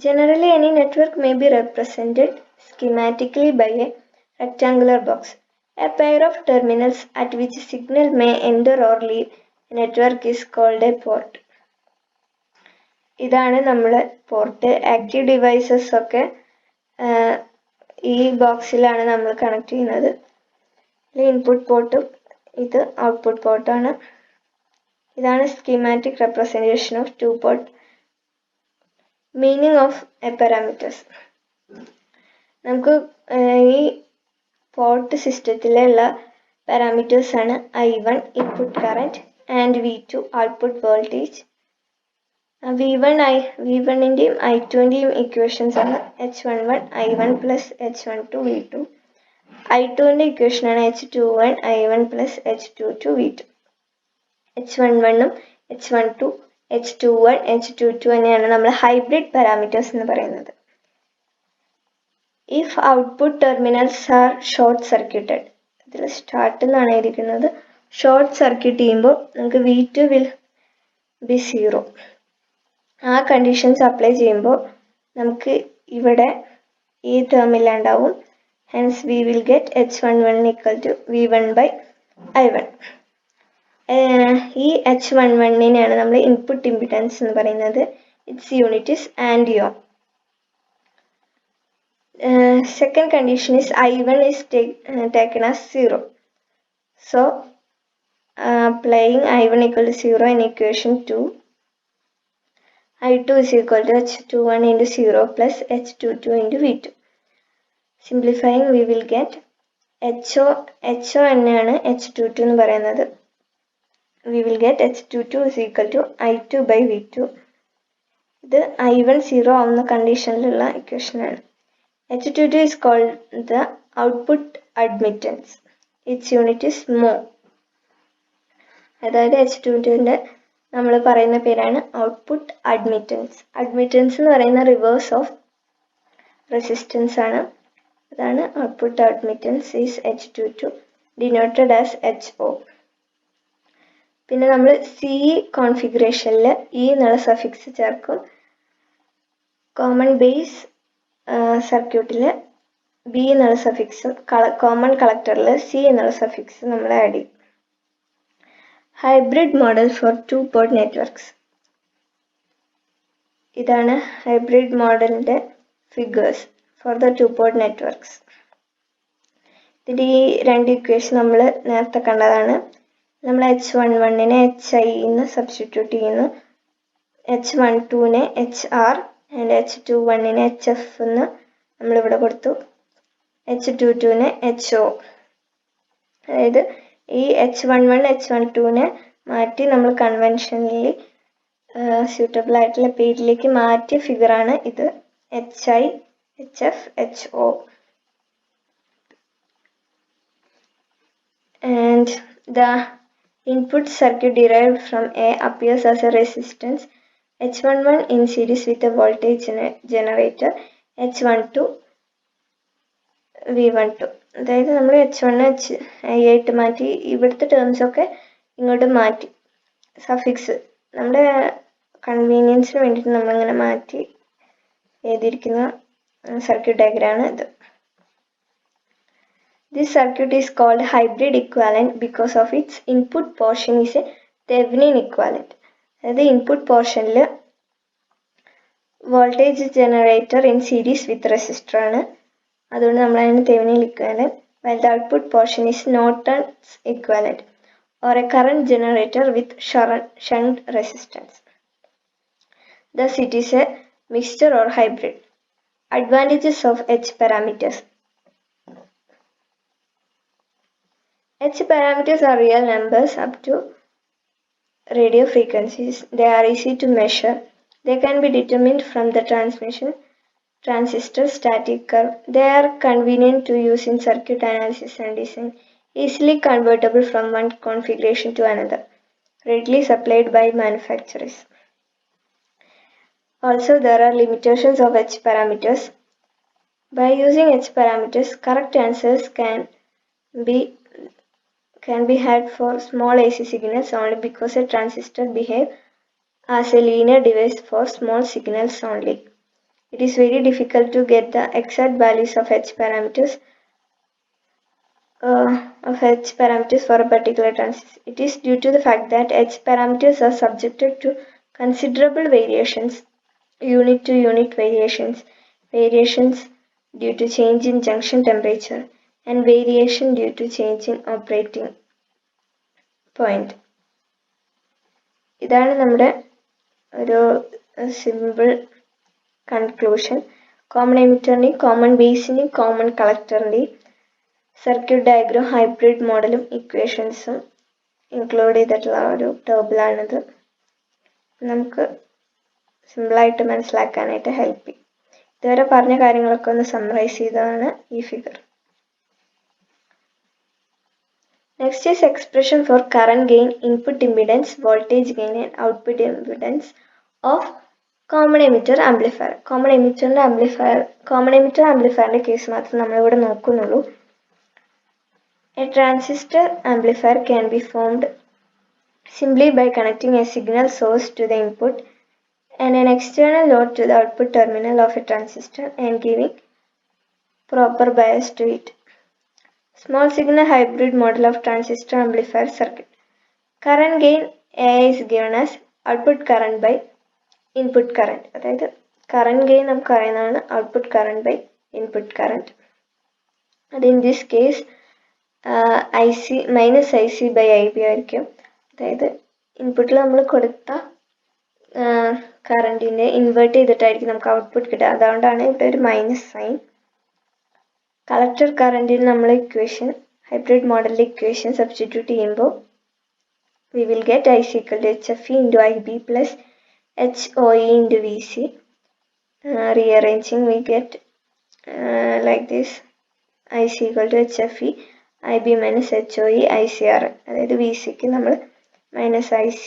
Generally, any network may be represented schematically by a rectangular box. A pair of terminals at which signal may enter or leave a network is called a port. ഇതാണ് നമ്മൾ port. Active devices ഒക്കെ ഈ ബോക്സിലാണ് നമ്മൾ connect ചെയ്യുന്നത്. Input പോർട്ടും ഇത് output പോർട്ടാണ്. ഇതാണ് schematic representation of two-port. Meaning of a parameters. നമുക്ക് ഈ പോർട്ട് സിസ്റ്റത്തിലുള്ള പാരാമീറ്റേഴ്സ് ആണ് I1 input current and V2 output voltage. V1ൻ്റെയും I2ൻ്റെയും ഇക്വേഷൻസ് ആണ് H11 I1 plus H12 V2. I2ൻ്റെ ഇക്വേഷനാണ് H21 I1 plus H22 V2. H11ഉം H12 H21 H22 തന്നെയാണ് നമ്മൾ hybrid parameters എന്ന് പറയുന്നത്. If output terminals R short circuited, ഇതിൽ സ്റ്റാർട്ട് എന്നാണ് ഇരിക്കുന്നത്. ഷോർട്ട് സർക്യൂട്ട് ചെയ്യുമ്പോൾ നമുക്ക് V2 വിൽ ബി 0. ആ കണ്ടീഷൻസ് അപ്ലൈ ചെയ്യുമ്പോൾ നമുക്ക് ഇവിടെ ഈ ടേമിൽ ഉണ്ടാവും. Hence we will get H11 equal to V1 by I1. ഈ H11നെയാണ് നമ്മൾ ഇൻപുട്ട് ഇമ്പിഡൻസ് എന്ന് പറയുന്നത്. Its unit is and ohm. Second condition is I1 is taken as 0. So applying I1 equal to 0 in equation 2, I2 is equal to H21 into 0 plus H22 into V2. Simplifying, we will get HO എന്നാണ് H22 എന്ന് പറയുന്നത്. We will get H22 is equal to I2 by V2. ഇത് I1 0 ആവുന്ന കണ്ടീഷനിലുള്ള equation ആണ്. H22 is called the output admittance. Its unit is mho. അതായത് H22ന്റെ നമ്മൾ പറയുന്ന പേരാണ് ഔട്ട്പുട്ട് അഡ്മിറ്റൻസ്. അഡ്മിറ്റൻസ് എന്ന് പറയുന്ന റിവേഴ്സ് ഓഫ് റെസിസ്റ്റൻസ് ആണ്. അതാണ് output admittance is H22 denoted as HO. പിന്നെ നമ്മൾ സി കോൺഫിഗറേഷനിൽ ഇ എന്നുള്ള സഫിക്സ് ചേർക്കും. കോമൺ ബേസ് സർക്യൂട്ടിൽ ബി എന്നുള്ള സഫിക്സും കോമൺ കളക്ടറിൽ സി എന്നുള്ള സഫിക്സും നമ്മൾ ആഡ് ചെയ്യും. Hybrid model for 2-port networks. ഇതാണ് ഹൈബ്രിഡ് മോഡലിൻ്റെ figures for the 2-port networks. ഇതിൻ്റെ ഈ രണ്ട് ഇക്വേഷൻ നമ്മൾ നേരത്തെ കണ്ടതാണ്. നമ്മൾ H11നെ HI എന്ന് സബ്സ്റ്റിറ്റ്യൂട്ട് ചെയ്യുന്നു, H12നെ HR ആൻഡ് H21നെ HF എന്ന് നമ്മളിവിടെ കൊടുത്തു, H22നെ HO. അതായത് ഈ H11 H12നെ മാറ്റി നമ്മൾ കൺവെൻഷനലി സ്യൂട്ടബിൾ ആയിട്ടുള്ള പേരിലേക്ക് മാറ്റിയ ഫിഗറാണ് ഇത്. HI, HF, HO. And the input circuit derived from A appears as a resistance H11 in series with a voltage generator H12 V12. അതായത് നമ്മൾ H1 HI ആയിട്ട് മാറ്റി, ഇവിടുത്തെ ടേംസ് ഒക്കെ ഇങ്ങോട്ട് മാറ്റി, സഫിക്സ് നമ്മുടെ കൺവീനിയൻസിന് വേണ്ടിയിട്ട് നമ്മളിങ്ങനെ മാറ്റി എഴുതിയിരിക്കുന്ന സർക്യൂട്ട് ഡയഗ്രാമാണ് ഇത്. This circuit is called hybrid equivalent because of its input portion is a Thevenin equivalent. അതായത് ഇൻപുട്ട് പോർഷനിൽ voltage generator in series with resistor ആണ്, അതുകൊണ്ട് നമ്മൾ അതിന് Thevenin equivalent. While the output portion is Norton's equivalent or a current generator with shunt resistance. Thus it is a mixture or hybrid. Advantages of H parameters. H parameters are real numbers up to radio frequencies. They are easy to measure. They can be determined from the transistor static curve. They are convenient to use in circuit analysis and design. Easily convertible from one configuration to another. Readily supplied by manufacturers. Also, there are limitations of H parameters. By using H parameters, correct answers can be had for small AC signals only because a transistor behaves as a linear device for small signals only. It is very difficult to get the exact values of H parameters for a particular transistor. It is due to the fact that H parameters are subjected to considerable variations, unit to unit variations due to change in junction temperature, and variation due to change in operating point. ഇതാണ് നമ്മുടെ ഒരു simple conclusion. Common എമിറ്ററിൻ്റെയും common ബേസിൻ്റെയും common കളക്ടറിൻ്റെയും circuit diagram hybrid മോഡലും ഇക്വേഷൻസും include ചെയ്തിട്ടുള്ള ഒരു ടേബിളാണിത്. നമുക്ക് സിമ്പിളായിട്ട് മനസ്സിലാക്കാനായിട്ട് ഹെൽപ്പ് ചെയ്യും. ഇതുവരെ പറഞ്ഞ കാര്യങ്ങളൊക്കെ ഒന്ന് സമ്മറൈസ് ചെയ്തതാണ് ഈ figure. Next is expression for current gain, input impedance, voltage gain and output impedance of common emitter amplifier. Common emitter amplifierന്റെ കേസ് മാത്രം നമ്മളിവിടെ നോക്കുന്നുള്ളൂ. A transistor amplifier can be formed simply by connecting a signal source to the input and an external load to the output terminal of a transistor and giving proper bias to it. Small signal hybrid model of transistor amplifier circuit. Current gain A is given as output current by input current. അതായത് current gain നമുക്ക് അറിയുന്നതാണ് output current by input current. അത് in this case IC minus IC by IB ആയിരിക്കും. അതായത് ഇൻപുട്ടിൽ നമ്മൾ കൊടുത്ത കറണ്ടിനെ invert ചെയ്തിട്ടായിരിക്കും നമുക്ക് ഔട്ട്പുട്ട് കിട്ടുക. അതുകൊണ്ടാണ് ഇവിടെ ഒരു മൈനസ് സൈൻ. കളക്ടർ കറണ്ടിൽ നമ്മൾ ഇക്വേഷൻ ഹൈബ്രിഡ് മോഡലിലെ ഇക്വേഷൻ സബ്സ്റ്റിറ്റ്യൂട്ട് ചെയ്യുമ്പോൾ we will get I is equal to HFE into IB plus HOE into VC. Rearranging we get like this. I is equal to HFE IB minus HOE ICR. അതായത് VCക്ക് നമ്മൾ minus IC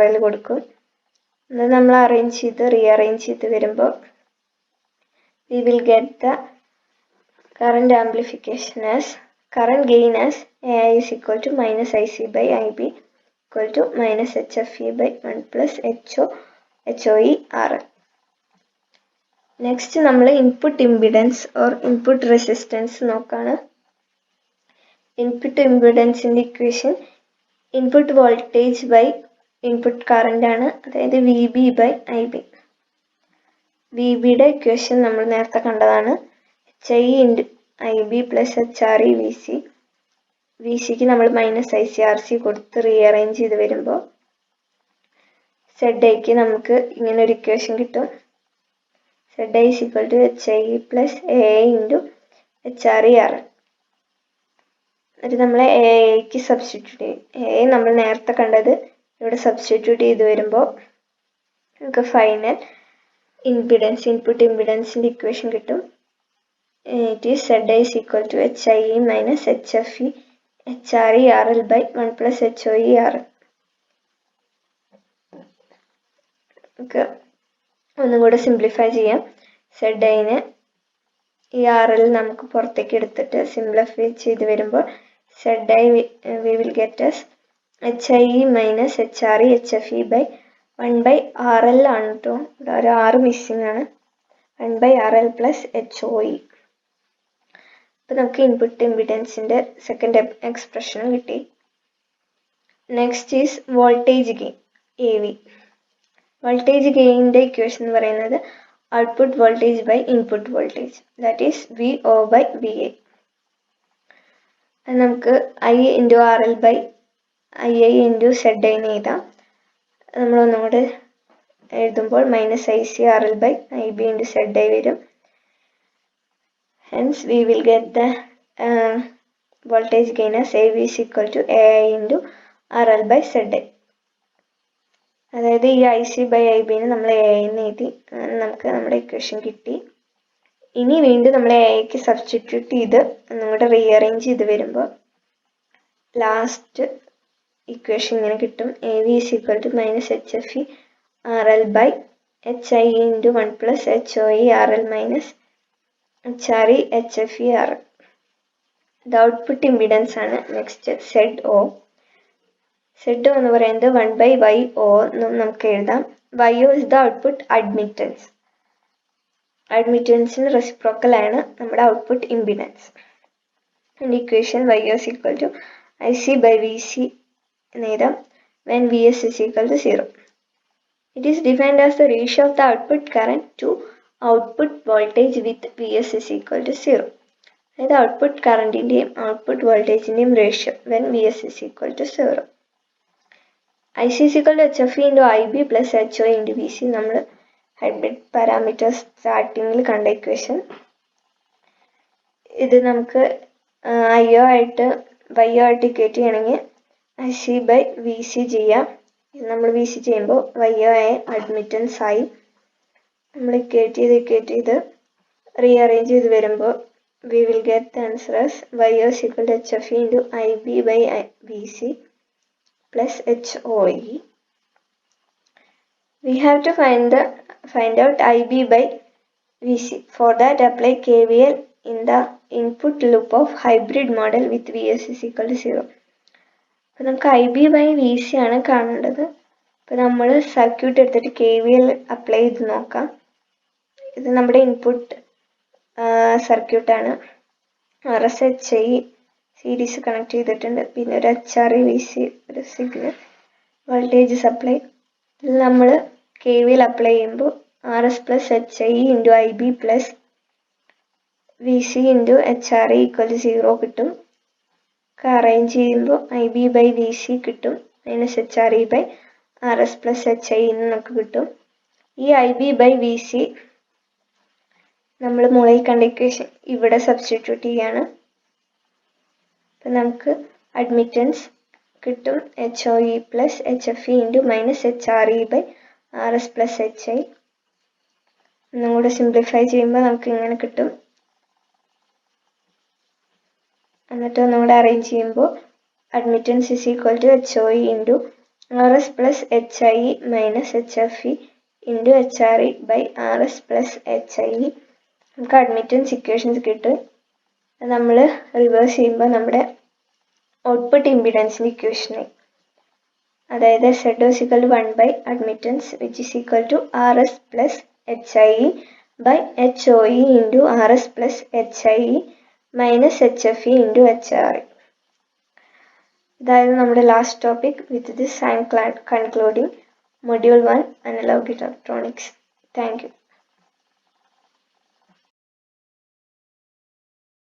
RL കൊടുക്കും. അത് നമ്മൾ rearrange ചെയ്ത് വരുമ്പോൾ we will get the current amplification as current gain as AI is equal to minus IC by IB equal to minus HFE by 1 plus HOE RL. Next നമ്മൾ input impedance or input resistance നോക്കാണ്. Input impedance in the equation input voltage by input current ആണ്, അതായത് VB by IB. VB യുടെ equation നമ്മൾ നേരത്തെ കണ്ടതാണ്. HI into IB plus HRE VC. VCക്ക് നമ്മൾ minus ICRC കൊടുത്ത് റീഅറേഞ്ച് ചെയ്ത് വരുമ്പോൾ ZIക്ക് നമുക്ക് ഇങ്ങനെ ഒരു ഇക്വേഷൻ കിട്ടും. ZI is equal to HIE plus AI into HRE RL. എന്നിട്ട് നമ്മൾ AIക്ക് സബ്സ്റ്റിറ്റ്യൂട്ട് ചെയ്യും. AI നമ്മൾ നേരത്തെ കണ്ടത് ഇവിടെ സബ്സ്റ്റിറ്റ്യൂട്ട് ചെയ്ത് വരുമ്പോൾ നമുക്ക് ഫൈനൽ ഇംപിഡൻസ് ഇൻപുട്ട് ഇംപിഡൻസിൻ്റെ ഇക്വേഷൻ കിട്ടും. It is ZI is equal to HIE minus HFE HRE RL by 1 plus HOE RL. നമുക്ക് ഒന്നും കൂടെ സിംപ്ലിഫൈ ചെയ്യാം. ZIനെ ഈ RL നമുക്ക് പുറത്തേക്ക് എടുത്തിട്ട് സിംപ്ലിഫൈ ചെയ്ത് വരുമ്പോൾ ZI we will get as HIE minus HRE HFE by 1 by RL ആണ് കേട്ടോ. ഇവിടെ ഒരു R മിസ്സിംഗ് ആണ്. 1 by RL plus HOE. അപ്പോൾ നമുക്ക് ഇൻപുട്ട് ഇംപിഡൻസിൻ്റെ സെക്കൻഡ് എക്സ്പ്രഷനും കിട്ടി. Next is voltage gain AV. Voltage ഗെയിനിൻ്റെ ഇക്വേഷൻ എന്ന് പറയുന്നത് output voltage by input voltage, that is VO by VA. അത് നമുക്ക് I into RL by II into ZI എഴുതാം. നമ്മളൊന്നും കൂടെ എഴുതുമ്പോൾ minus IC RL by IB into ZI വരും. Hence we will get the voltage gain as AV is equal to AI into RL by ZI. അതായത് ഈ IC by IBനെ നമ്മൾ AI എന്ന് എഴുതി. നമുക്ക് നമ്മുടെ ഇക്വേഷൻ കിട്ടി. ഇനി വീണ്ടും നമ്മൾ AIക്ക് സബ്സ്റ്റിറ്റ്യൂട്ട് ചെയ്ത് നമ്മുടെ റീഅറേഞ്ച് ചെയ്ത് വരുമ്പോൾ ലാസ്റ്റ് ഇക്വേഷൻ ഇങ്ങനെ കിട്ടും. AV is equal to minus HFE RL by HI into 1 plus HOE RL minus HRE HFE RL. ഇത് ഔട്ട്പുട്ട് ഇംപിഡൻസ് ആണ്. Next ZO. ZO എന്ന് പറയുന്നത് 1 by YO എന്നും നമുക്ക് എഴുതാം. YO is the output admittance. അഡ്മിറ്റൻസിന് റെസിപ്രോക്കൽ ആണ് നമ്മുടെ ഔട്ട്പുട്ട് ഇംപിഡൻസ്. അതിൻ്റെ equation YO is equal to IC by VC എന്ന് എഴുതാം when VS is equal to 0. It is defined as the ratio of the output current to output voltage with VS is equal to 0. അതായത് output കറണ്ടിൻ്റെയും output വോൾട്ടേജിൻ്റെയും ratio when VS is equal to 0. IC is equal to HFE into IB plus HO into VC. നമ്മൾ hybrid parameters സ്റ്റാർട്ടിങ്ങിൽ കണ്ട equation. ഇത് നമുക്ക് YO ആയിട്ട് equate ചെയ്യണമെങ്കിൽ IC by VC ചെയ്യാം. നമ്മൾ VC ചെയ്യുമ്പോൾ YO ആയ അഡ്മിറ്റൻസ് ആയി. നമ്മൾ ഇക്വേറ്റ് ചെയ്ത് റീഅറേഞ്ച് ചെയ്ത് വരുമ്പോൾ we will get the answer as YO is equal to HFE into IB by VC plus HOE. We have to find out IB by VC. For that, apply KVL in the input loop of hybrid model with VS is equal to 0. അപ്പോൾ നമുക്ക് IB by VC ആണ് കാണേണ്ടത്. അപ്പോൾ നമ്മൾ circuit എടുത്തിട്ട് KVL apply ചെയ്ത് നോക്കാം. ഇത് നമ്മുടെ ഇൻപുട്ട് സർക്യൂട്ടാണ്. RSHI സീരീസ് കണക്ട് ചെയ്തിട്ടുണ്ട്. പിന്നെ ഒരു HRE VC ഒരു സിഗ്നൽ വോൾട്ടേജ് സപ്ലൈ. ഇതിൽ നമ്മൾ KVL അപ്ലൈ ചെയ്യുമ്പോൾ RS plus HI into IB plus VC into HRE equal to 0 കിട്ടും. അറേഞ്ച് ചെയ്യുമ്പോൾ IB by VC കിട്ടും minus HRE by RS plus HI എന്ന് നമുക്ക് കിട്ടും. ഈ IB by VC നമ്മൾ മുകളിൽ കണ്ട ഇക്വേഷൻ ഇവിടെ സബ്സ്റ്റിറ്റ്യൂട്ട് ചെയ്യാണ്. അപ്പം നമുക്ക് അഡ്മിറ്റൻസ് കിട്ടും HOE plus HFE into minus HRE by RS plus HI. ഒന്നും കൂടെ സിംപ്ലിഫൈ ചെയ്യുമ്പോൾ നമുക്ക് ഇങ്ങനെ കിട്ടും. എന്നിട്ട് ഒന്നുകൂടെ അറേഞ്ച് ചെയ്യുമ്പോൾ admittance is equal to HOE into RS plus HIE minus HFE into HRE by RS plus HIE. നമുക്ക് അഡ്മിറ്റൻസ് ഇക്വേഷൻസ് കിട്ടും. നമ്മൾ റിവേഴ്സ് ചെയ്യുമ്പോൾ നമ്മുടെ ഔട്ട്പുട്ട് ഇമ്പിഡൻസിൻ്റെ ഇക്വേഷനായി. അതായത് Z is equal to 1 by admittance which is equal to RS plus HIE by HOE into RS plus HIE minus HFE into HRE. ഇതായിരുന്നു നമ്മുടെ last topic. With this I M concluding Module 1 Analog Electronics. Thank you.